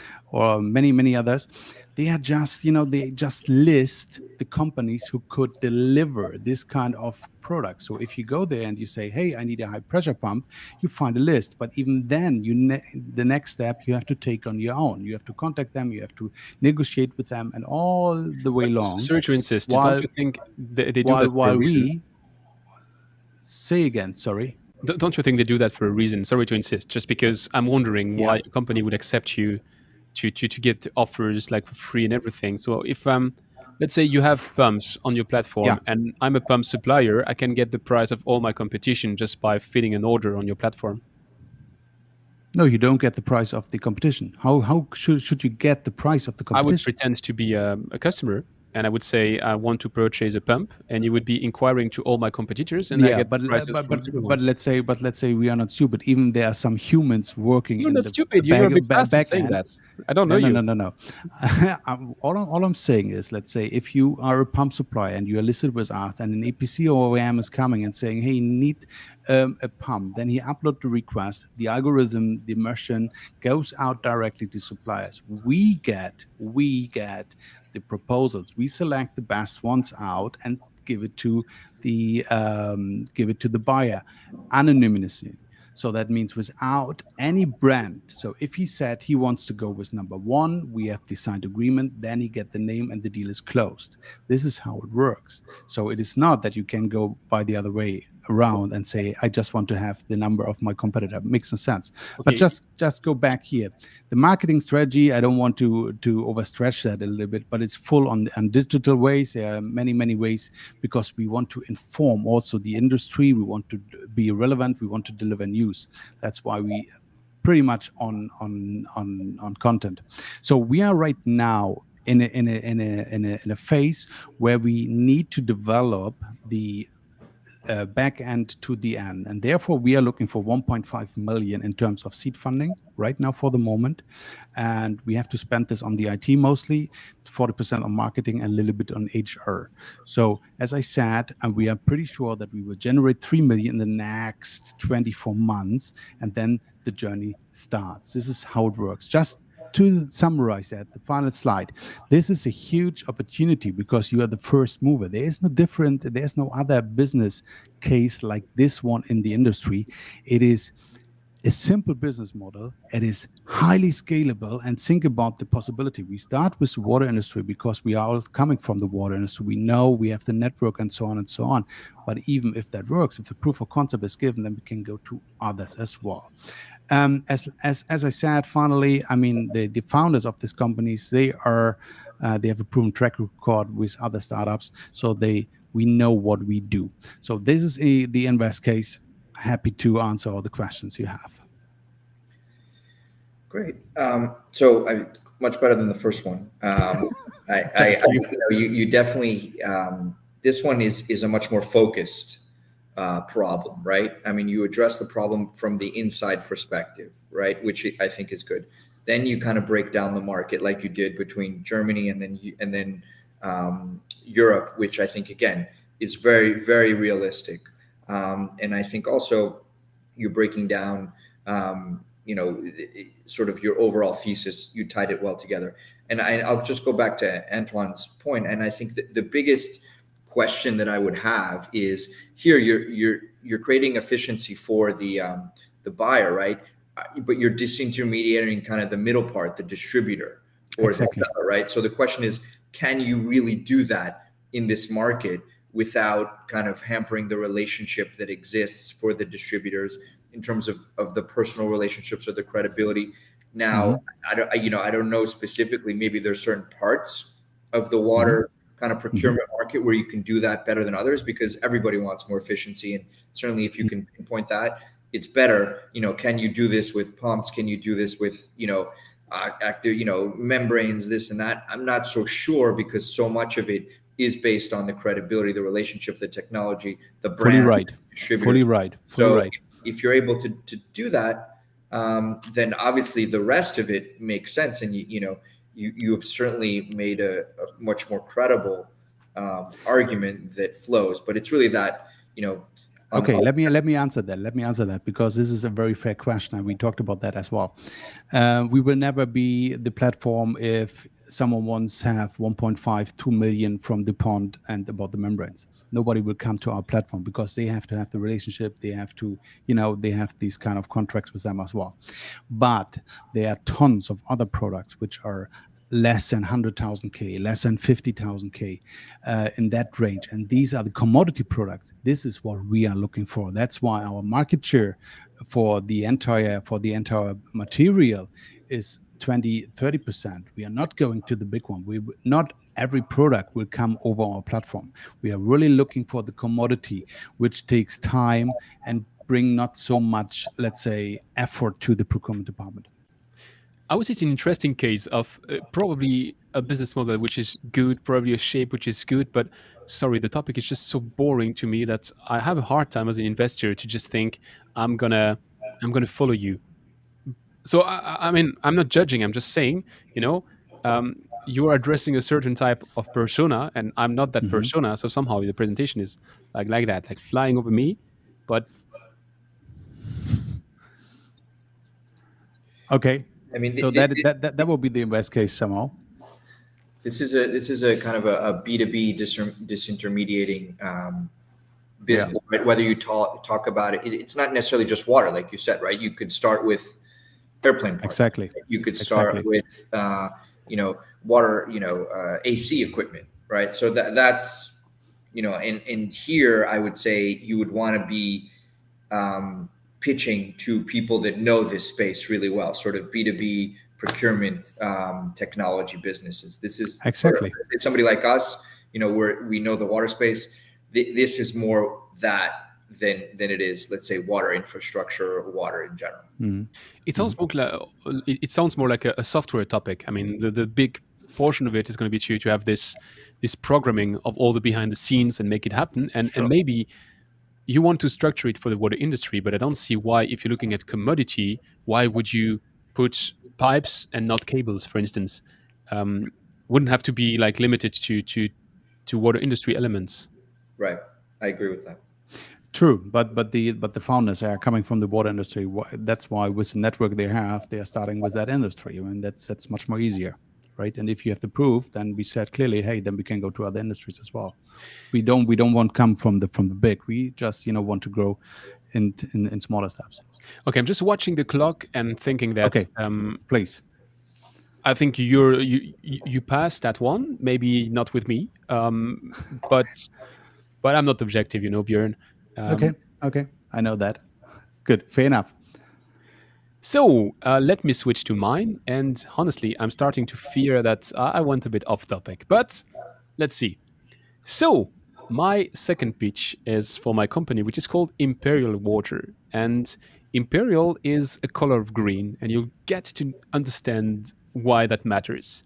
many others. They are just they just list the companies who could deliver this kind of product. So if you go there and you say, hey, I need a high pressure pump, you find a list. But even then, the next step you have to take on your own. You have to contact them, you have to negotiate with them, and all the way long. Sorry to insist. Don't you think they do that for a reason? Say again, sorry. Don't you think they do that for a reason? Sorry to insist. Just because I'm wondering why a company would accept you to get the offers like for free and everything. So if let's say you have pumps on your platform and I'm a pump supplier, I can get the price of all my competition just by filling an order on your platform. No, you don't get the price of the competition. How should you get the price of the competition? I would pretend to be a customer. And I would say I want to purchase a pump, and you would be inquiring to all my competitors, and I get prices from everyone. But let's say we are not stupid. Even there are some humans working. You're in not the stupid. You're a bit fast in saying that. I don't know you. No. All I'm saying is, let's say if you are a pump supplier and you are listed with us, and an EPC or OEM is coming and saying, "Hey, need a pump," then he upload the request. The algorithm, the machine goes out directly to suppliers. We get the proposals. We select the best ones out and give it to the buyer anonymously. So that means without any brand. So if he said he wants to go with number one, we have the signed agreement, then he get the name and the deal is closed. This is how it works. So it is not that you can go by the other way around and say, I just want to have the number of my competitor. It makes no sense. Okay. But just go back here. The marketing strategy, I don't want to overstretch that a little bit, but it's full on digital ways. There are many ways because we want to inform also the industry. We want to be relevant. We want to deliver news. That's why we pretty much on content. So we are right now in a phase where we need to develop the back end to the end, and therefore we are looking for 1.5 million in terms of seed funding right now for the moment, and we have to spend this on the IT mostly, 40% on marketing and a little bit on HR. So as I said, and we are pretty sure that we will generate 3 million in the next 24 months, and then the journey starts. This is how it works. Just to summarize that, the final slide, this is a huge opportunity because you are the first mover. There's no other business case like this one in the industry. It is a simple business model. It is highly scalable, and think about the possibility. We start with the water industry because we are all coming from the water industry. We know we have the network and so on and so on. But even if that works, if the proof of concept is given, then we can go to others as well. As I said, finally, I mean, the founders of these companies, they have a proven track record with other startups, so we know what we do. So this is the invest case. Happy to answer all the questions you have. Great. So much better than the first one. You definitely, this one is a much more focused problem, right? I mean, you address the problem from the inside perspective, right? Which I think is good. Then you kind of break down the market like you did between Germany and then Europe, which I think again is very, very realistic. And I think also you're breaking down, sort of your overall thesis. You tied it well together. And I'll just go back to Antoine's point. And I think that the biggest question that I would have is here you're creating efficiency for the buyer, right? But you're disintermediating kind of the middle part, the distributor or exactly. the seller, right? So the question is, can you really do that in this market without kind of hampering the relationship that exists for the distributors in terms of the personal relationships or the credibility? Now, I don't know specifically, maybe there's certain parts of the water kind of procurement market where you can do that better than others because everybody wants more efficiency. And certainly if you can pinpoint that, it's better. Can you do this with pumps? Can you do this with, active, membranes, this and that? I'm not so sure because so much of it is based on the credibility, the relationship, the technology, the brand. Fully right. Fully right. So if you're able to do that, then obviously the rest of it makes sense. And you have certainly made a much more credible argument that flows. But it's really that, Okay, let me answer that. Let me answer that because this is a very fair question, and we talked about that as well. We will never be the platform if someone wants to have 1.5, 2 million from DuPont and about the membranes. Nobody will come to our platform because they have to have the relationship. They have to, they have these kind of contracts with them as well. But there are tons of other products which are less than 100,000 K, less than 50,000 K in that range. And these are the commodity products. This is what we are looking for. That's why our market share for the entire material is 20-30%. We are not going to the big one. Not every product will come over our platform. We are really looking for the commodity, which takes time and bring not so much, let's say, effort to the procurement department. I would say it's an interesting case of probably a business model which is good, probably a shape which is good, but sorry, the topic is just so boring to me that I have a hard time as an investor to just think I'm gonna follow you. So I mean, I'm not judging. I'm just saying, you are addressing a certain type of persona, and I'm not that persona. So somehow the presentation is like that, like flying over me, but okay. I mean, so that will be the invest case somehow. This is a kind of a B2B disintermediating business, right? Whether you talk about it, it's not necessarily just water, like you said, right? You could start with airplane parts. Exactly. You could start with water, AC equipment, right? So that's and here I would say you would want to be pitching to people that know this space really well, sort of B2B procurement technology businesses. This is exactly it's somebody like us, we know the water space. This is more that than it is, let's say, water infrastructure or water in general. It sounds more like a software topic. I mean, the big portion of it is going to be to have this programming of all the behind the scenes and make it happen. And maybe you want to structure it for the water industry, but I don't see why, if you're looking at commodity, why would you put pipes and not cables, for instance? Wouldn't have to be limited to water industry elements. Right. I agree with that. True, but the founders are coming from the water industry. That's why with the network they have, they are starting with that industry. I mean, that's much more easier, right? And if you have the proof, then we said clearly, hey, then we can go to other industries as well. We don't want to come from the big. We just want to grow in smaller steps. Okay, I'm just watching the clock and thinking that Okay, please. I think you passed that one. Maybe not with me, but I'm not objective, Björn. Okay, Um, okay, I know that. Good, fair enough. so let me switch to mine. And honestly, I'm starting to fear that I went a bit off topic. But let's see. So my second pitch is for my company, which is called Imperial Water. And Imperial is a color of green, and you'll get to understand why that matters.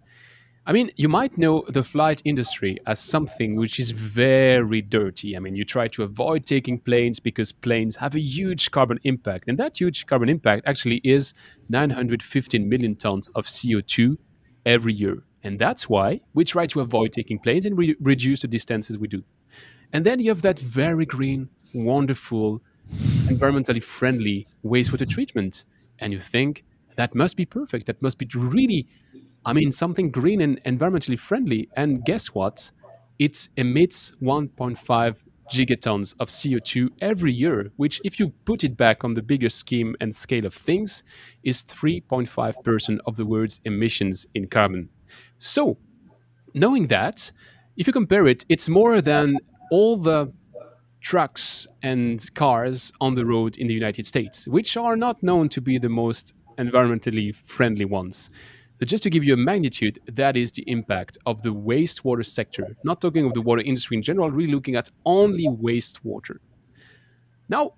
I mean, you might know the flight industry as something which is very dirty. I mean, you try to avoid taking planes because planes have a huge carbon impact. And that huge carbon impact actually is 915 million tons of CO2 every year. And that's why we try to avoid taking planes and reduce the distances we do. And then you have that very green, wonderful, environmentally friendly wastewater treatment. And you think that must be perfect. That must be really, I mean, something green and environmentally friendly. And guess what? It emits 1.5 gigatons of CO2 every year, which, if you put it back on the bigger scheme and scale of things, is 3.5% of the world's emissions in carbon. So, knowing that, if you compare it, it's more than all the trucks and cars on the road in the United States, which are not known to be the most environmentally friendly ones. So, just to give you a magnitude, that is the impact of the wastewater sector. Not talking of the water industry in general, really looking at only wastewater. Now,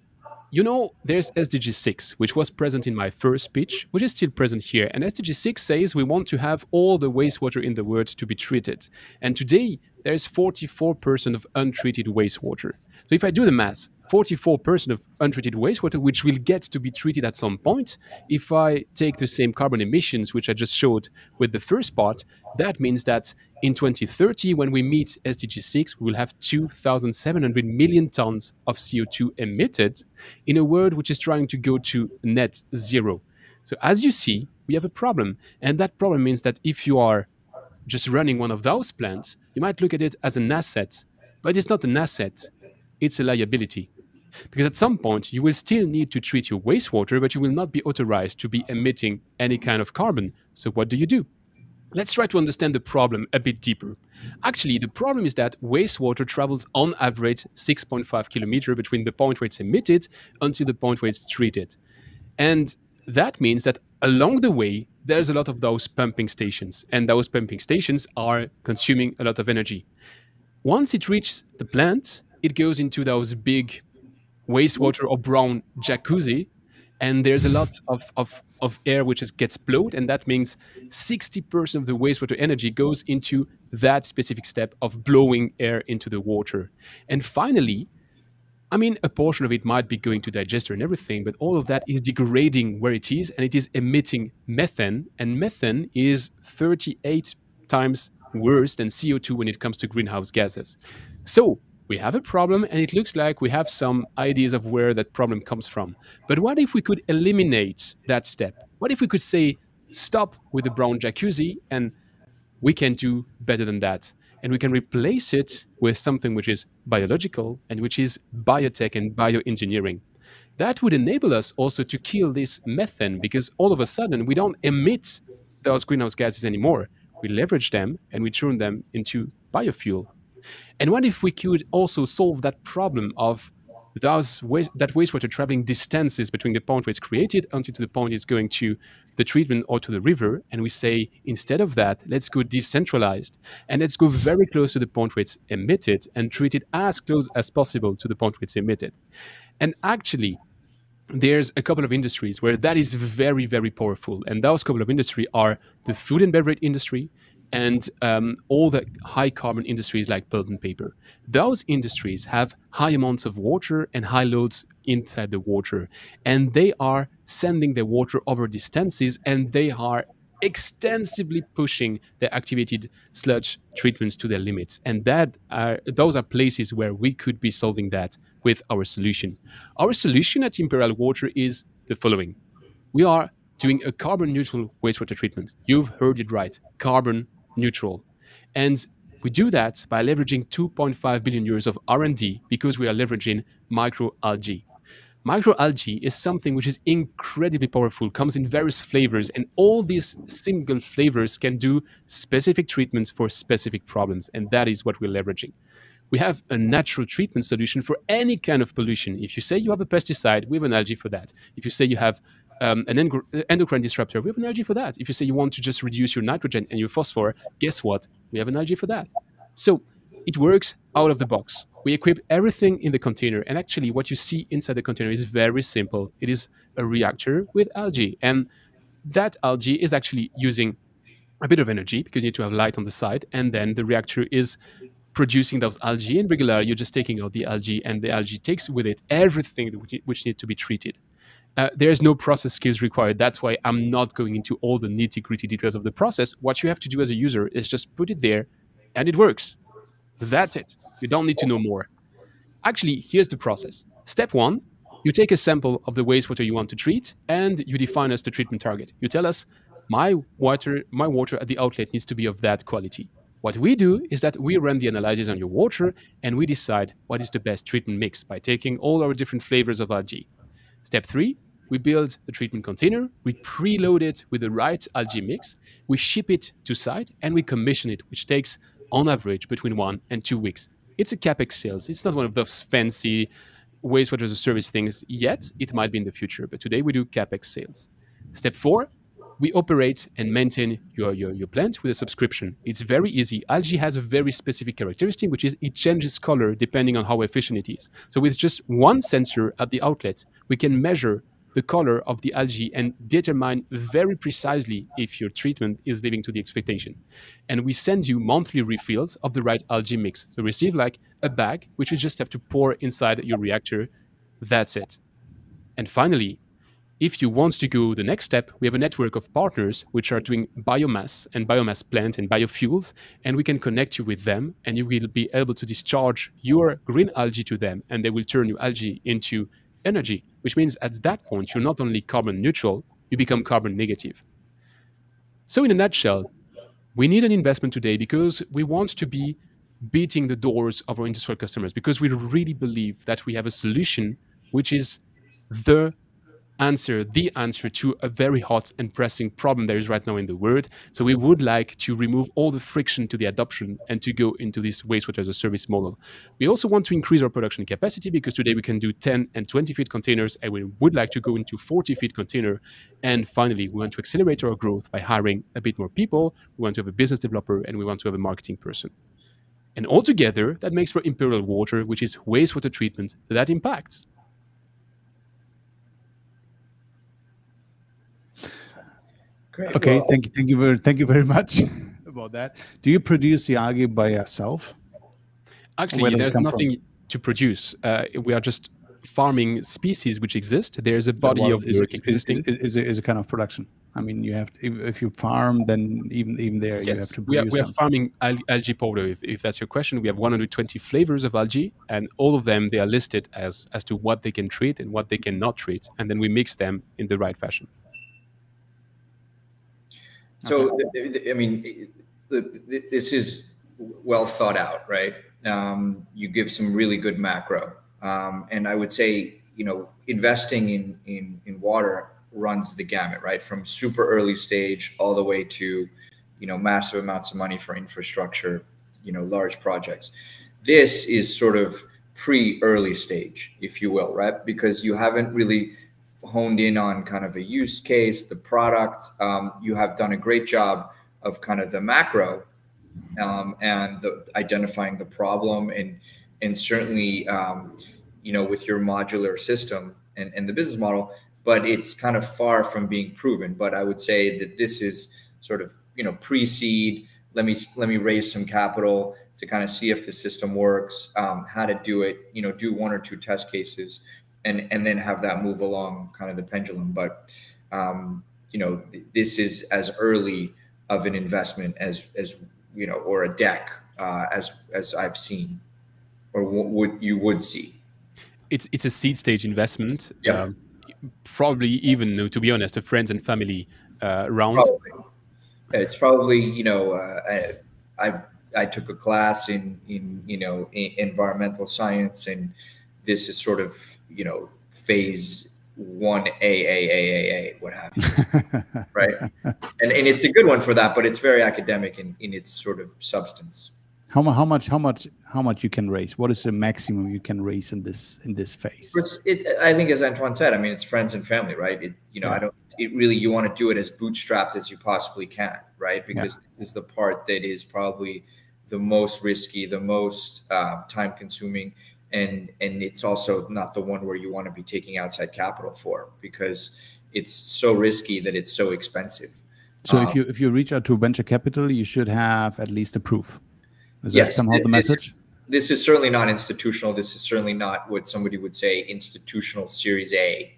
there's SDG 6, which was present in my first speech, which is still present here. And SDG 6 says we want to have all the wastewater in the world to be treated. And today, there's 44% of untreated wastewater. So if I do the math, 44% of untreated wastewater, which will get to be treated at some point, if I take the same carbon emissions, which I just showed with the first part, that means that in 2030, when we meet SDG 6, we will have 2,700 million tons of CO2 emitted in a world which is trying to go to net zero. So as you see, we have a problem. And that problem means that if you are just running one of those plants, you might look at it as an asset, but it's not an asset, it's a liability. Because at some point, you will still need to treat your wastewater, but you will not be authorized to be emitting any kind of carbon. So what do? Let's try to understand the problem a bit deeper. Actually, the problem is that wastewater travels on average 6.5 kilometers between the point where it's emitted until the point where it's treated. And that means that along the way, there's a lot of those pumping stations, and those pumping stations are consuming a lot of energy. Once it reaches the plant, it goes into those big wastewater or brown jacuzzi, and there's a lot of air which gets blowed, and that means 60% of the wastewater energy goes into that specific step of blowing air into the water. And finally, I mean, a portion of it might be going to digester and everything, but all of that is degrading where it is, and it is emitting methane. And methane is 38 times worse than CO2 when it comes to greenhouse gases. So we have a problem, and it looks like we have some ideas of where that problem comes from. But what if we could eliminate that step? What if we could say, stop with the brown jacuzzi, and we can do better than that? And we can replace it with something which is biological and which is biotech and bioengineering. That would enable us also to kill this methane, because all of a sudden we don't emit those greenhouse gases anymore. We leverage them and we turn them into biofuel. And what if we could also solve that problem of that wastewater traveling distances between the point where it's created until to the point it's going to the treatment or to the river? And we say, instead of that, let's go decentralized, and let's go very close to the point where it's emitted and treat it as close as possible to the point where it's emitted. And actually, there's a couple of industries where that is very, very powerful. And those couple of industry are the food and beverage industry and all the high carbon industries like pulp and paper. Those industries have high amounts of water and high loads inside the water. And they are sending their water over distances, and they are extensively pushing their activated sludge treatments to their limits. And those are places where we could be solving that with our solution. Our solution at Imperial Water is the following. We are doing a carbon neutral wastewater treatment. You've heard it right, carbon neutral. And we do that by leveraging 2.5 billion euros of R&D because we are leveraging microalgae. Microalgae is something which is incredibly powerful, comes in various flavors, and all these single flavors can do specific treatments for specific problems, and that is what we're leveraging. We have a natural treatment solution for any kind of pollution. If you say you have a pesticide, we have an algae for that. If you say you have an endocrine disruptor, we have an algae for that. If you say you want to just reduce your nitrogen and your phosphor, guess what? We have an algae for that. So it works out of the box. We equip everything in the container, and actually what you see inside the container is very simple. It is a reactor with algae, and that algae is actually using a bit of energy because you need to have light on the side, and then the reactor is producing those algae. In regular, you're just taking out the algae, and the algae takes with it everything which needs to be treated. There's no process skills required. That's why I'm not going into all the nitty-gritty details of the process. What you have to do as a user is just put it there, and it works. That's it. You don't need to know more. Actually, here's the process. Step 1, you take a sample of the wastewater you want to treat, and you define us the treatment target. You tell us, my water at the outlet needs to be of that quality. What we do is that we run the analysis on your water, and we decide what is the best treatment mix by taking all our different flavors of algae. Step 3, we build the treatment container, we preload it with the right algae mix, we ship it to site, and we commission it, which takes, on average, between 1 and 2 weeks. It's a CapEx sales. It's not one of those fancy wastewater as a service things yet. It might be in the future, but today we do CapEx sales. Step 4, we operate and maintain your plant with a subscription. It's very easy. Algae has a very specific characteristic, which is it changes color depending on how efficient it is. So with just one sensor at the outlet, we can measure the color of the algae and determine very precisely if your treatment is living to the expectation. And we send you monthly refills of the right algae mix. So receive like a bag, which you just have to pour inside your reactor. That's it. And finally, if you want to go the next step, we have a network of partners which are doing biomass and biomass plant and biofuels, and we can connect you with them, and you will be able to discharge your green algae to them, and they will turn your algae into energy, which means at that point, you're not only carbon neutral, you become carbon negative. So in a nutshell, we need an investment today because we want to be beating the doors of our industrial customers, because we really believe that we have a solution which is the answer to a very hot and pressing problem there is right now in the world. So we would like to remove all the friction to the adoption and to go into this wastewater as a service model. We also want to increase our production capacity because today we can do 10 and 20 feet containers, and we would like to go into 40 feet container. And finally, we want to accelerate our growth by hiring a bit more people. We want to have a business developer, and we want to have a marketing person. And altogether, that makes for Imperial Water, which is wastewater treatment that impacts. Great. Okay, Well, thank you very much about that. Do you produce the algae by yourself? Actually, Where does it there's come nothing to produce. We are just farming species which exist. There's a from? body Well, of work existing. is a kind of production. I mean, you have to, if you farm, then even there you have Yes, to we are produce some. farming algae powder. If that's your question, we have 120 flavors of algae, and all of them they are listed as to what they can treat and what they cannot treat, and then we mix them in the right fashion. so I mean, this is well thought out, right? You give some really good macro, and I would say, investing in water runs the gamut, right? From super early stage all the way to, massive amounts of money for infrastructure, large projects. This is sort of pre-early stage, if you will, right? Because you haven't really honed in on kind of a use case, the product. You have done a great job of kind of the macro, and identifying the problem, and certainly, with your modular system and the business model, but it's kind of far from being proven. But I would say that this is sort of, pre-seed. Let me raise some capital to kind of see if the system works, how to do it, do 1 or 2 test cases, and then have that move along kind of the pendulum. But this is as early of an investment as or a deck as I've seen, or would see. It's a seed stage investment. Yep, Probably even, to be honest, a friends and family round. probably. It's probably I I took a class in environmental science, and this is sort of phase 1A, what have you, right? And it's a good one for that, but it's very academic in its sort of substance. How much you can raise? What is the maximum you can raise in this phase? I think, as Antoine said, I mean, it's friends and family, right? I Yeah. don't. It really, you want to do it as bootstrapped as you possibly can, right? Yeah. Because this is the part that is probably the most risky, the most time consuming, and it's also not the one where you want to be taking outside capital for, because it's so risky that it's so expensive. So if you reach out to venture capital, you should have at least a proof. Is that Yes, somehow the message? this is certainly not institutional. This is certainly not what somebody would say institutional Series A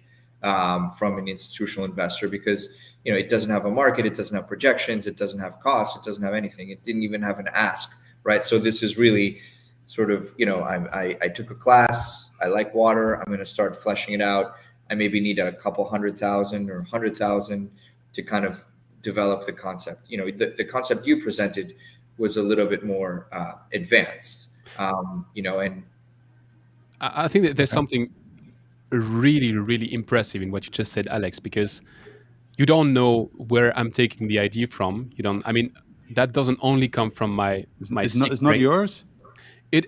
from an institutional investor, because it doesn't have a market, it doesn't have projections, it doesn't have costs, it doesn't have anything. It didn't even have an ask, right? So this is really sort of I took a class. I like water. I'm going to start fleshing it out. I maybe need a couple 100,000 or 100,000 to kind of develop the concept. The concept you presented was a little bit more advanced, and I think that there's something really, really impressive in what you just said, Alex, because you don't know where I'm taking the idea from. You don't. I mean, that doesn't only come from my sick It's not brain. yours.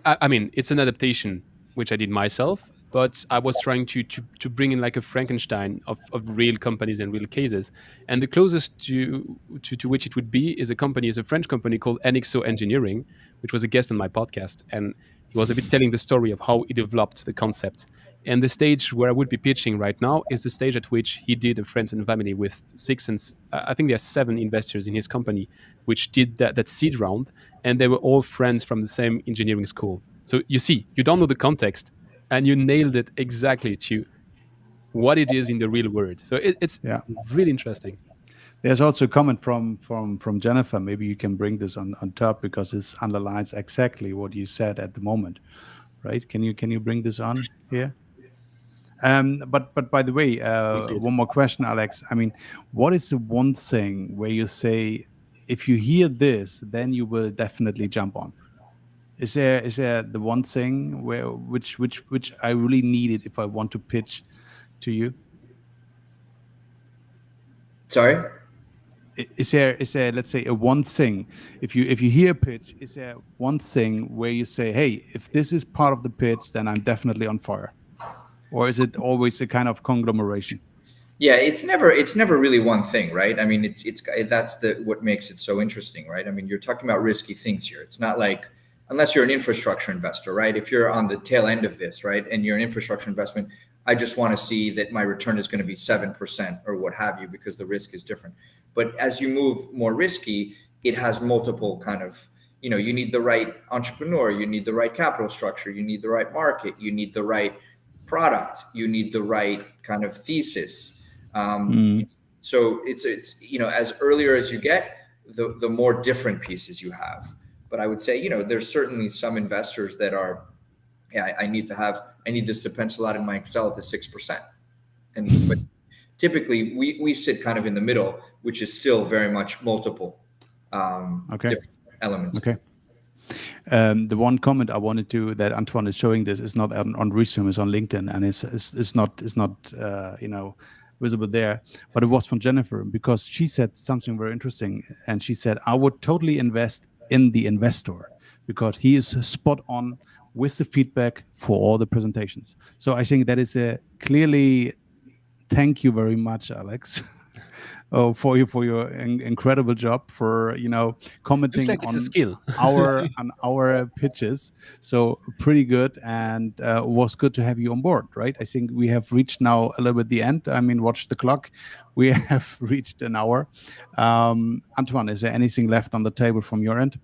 I mean, it's an adaptation which I did myself, but I was trying to bring in like a Frankenstein of real companies and real cases. And the closest to which it would be is a French company called Anixo Engineering, which was a guest on my podcast. And he was a bit telling the story of how he developed the concept. And the stage where I would be pitching right now is the stage at which he did a friends and family with I think there are 7 investors in his company, which did that seed round, and they were all friends from the same engineering school. So you see, you don't know the context, and you nailed it exactly to what it is in the real world. So it's Yeah. really interesting. There's also a comment from Jennifer. Maybe you can bring this on top, because this underlines exactly what you said at the moment, right? Can you bring this on here? But by the way, Don't see it. one more question, Alex. I mean, what is the one thing where you say, if you hear this, then you will definitely jump on? Is there the one thing which I really needed if I want to pitch to you? sorry. Is there let's say a one thing, if you hear a pitch, is there one thing where you say, hey, if this is part of the pitch, then I'm definitely on fire? Or is it always a kind of conglomeration? Yeah, it's never really one thing, right? I mean, it's that's what makes it so interesting, right? I mean, you're talking about risky things here. It's not like, unless you're an infrastructure investor, right? If you're on the tail end of this, right, and you're an infrastructure investment, I just want to see that my return is going to be 7% or what have you, because the risk is different. But as you move more risky, it has multiple kind of, you need the right entrepreneur, you need the right capital structure, you need the right market, you need the right product, you need the right kind of thesis. So it's as earlier as you get, the more different pieces you have. But I would say, there's certainly some investors that are, yeah, I need this to pencil out in my Excel to 6%. But typically we sit kind of in the middle, which is still very much multiple different elements. Okay. The one comment I wanted to, that Antoine is showing this, is not on Resume, it's on LinkedIn, and it's not visible there, but it was from Jennifer, because she said something very interesting, and she said, I would totally invest in the investor, because he is spot on with the feedback for all the presentations. So I think that is a clearly, thank you very much, Alex. For your incredible job, for commenting Looks like it's a on skill. our pitches. So pretty good, and was good to have you on board, right? I think we have reached now a little bit the end. I mean, watch the clock. We have reached an hour. Antoine, is there anything left on the table from your end?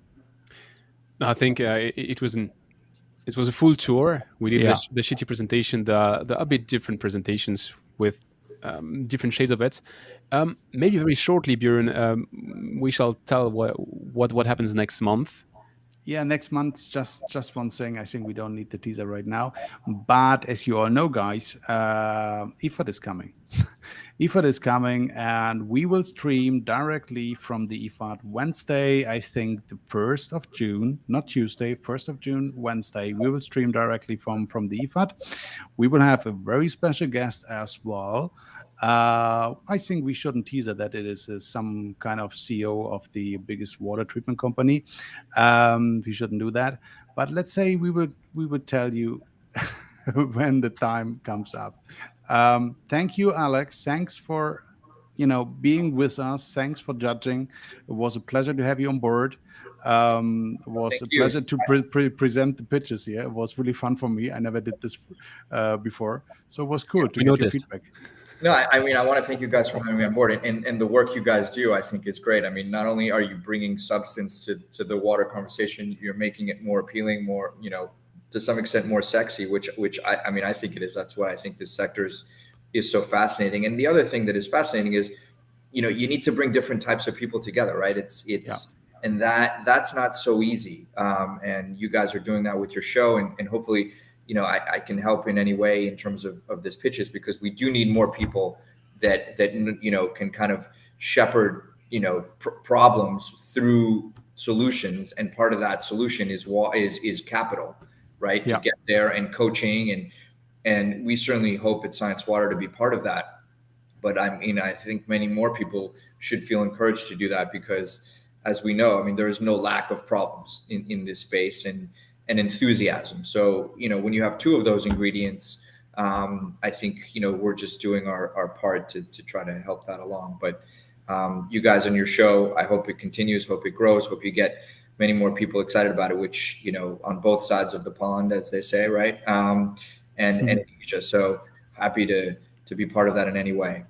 No, I think it was a full tour. We did Yeah. the shitty presentation, the a bit different presentations with different shades of it. Maybe very shortly, Björn, we shall tell what happens next month. Yeah, next month, just one thing. I think we don't need the teaser right now. But as you all know, guys, IFAD is coming. IFAD is coming, and we will stream directly from the IFAD Wednesday, I think the 1st of June, not Tuesday, 1st of June, Wednesday. We will stream directly from the IFAD. We will have a very special guest as well. I think we shouldn't teaser that it is some kind of CEO of the biggest water treatment company. We shouldn't do that. But let's say we would tell you when the time comes up. Thank you, Alex. Thanks for being with us. Thanks for judging. It was a pleasure to have you on board. It was Thank a you. pleasure to present the pitches here. It was really fun for me. I never did this before, so it was cool to We get your noticed. feedback. No, I mean, I want to thank you guys for having me on board, and the work you guys do, I think, is great. I mean, not only are you bringing substance to the water conversation, you're making it more appealing, more, to some extent more sexy, which I mean, I think it is. That's why I think this sector is so fascinating. And the other thing that is fascinating is, you need to bring different types of people together, right? And that's not so easy. And you guys are doing that with your show, and hopefully, I can help in any way in terms of this pitches, because we do need more people that can kind of shepherd problems through solutions, and part of that solution is capital, right? Yeah. To get there, and coaching, and we certainly hope at Sciens Water to be part of that. But I think many more people should feel encouraged to do that, because as we know, I mean, there is no lack of problems in this space, and enthusiasm. So, when you have two of those ingredients, I think, we're just doing our part to try to help that along. But you guys on your show, I hope it continues, hope it grows, hope you get many more people excited about it, which, on both sides of the pond, as they say, right? And Asia. So happy to be part of that in any way.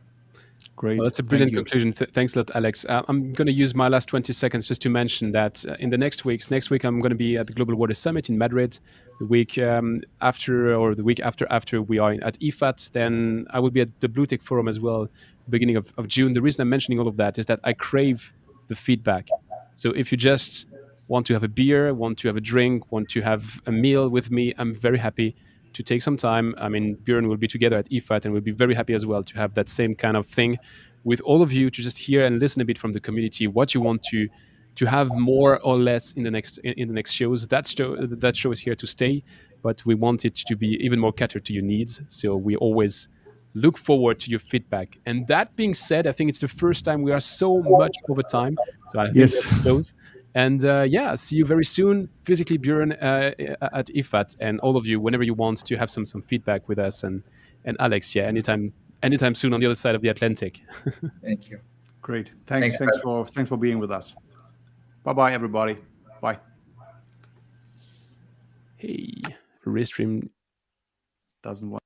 Great. Well, that's a Thank brilliant you. conclusion. Thanks a lot, Alex. I'm going to use my last 20 seconds just to mention that in the next week, I'm going to be at the Global Water Summit in Madrid. The week after, or the week after we are at IFAT, then I will be at the Blue Tech Forum as well, beginning of June. The reason I'm mentioning all of that is that I crave the feedback. So if you just want to have a beer, want to have a drink, want to have a meal with me, I'm very happy to take some time. I mean, Björn will be together at IFAT, and we'll be very happy as well to have that same kind of thing with all of you, to just hear and listen a bit from the community what you want to have more or less in the next shows. That show is here to stay, but we want it to be even more catered to your needs. So we always look forward to your feedback. And that being said, I think it's the first time we are so much over time. So I think Yes. we have to close. And see you very soon, physically, Björn, at IFAT, and all of you, whenever you want to have some feedback with us, and Alex, anytime soon on the other side of the Atlantic. Thank you. Great. Thanks for being with us. Bye-bye, everybody. Bye. Hey, Restream Doesn't want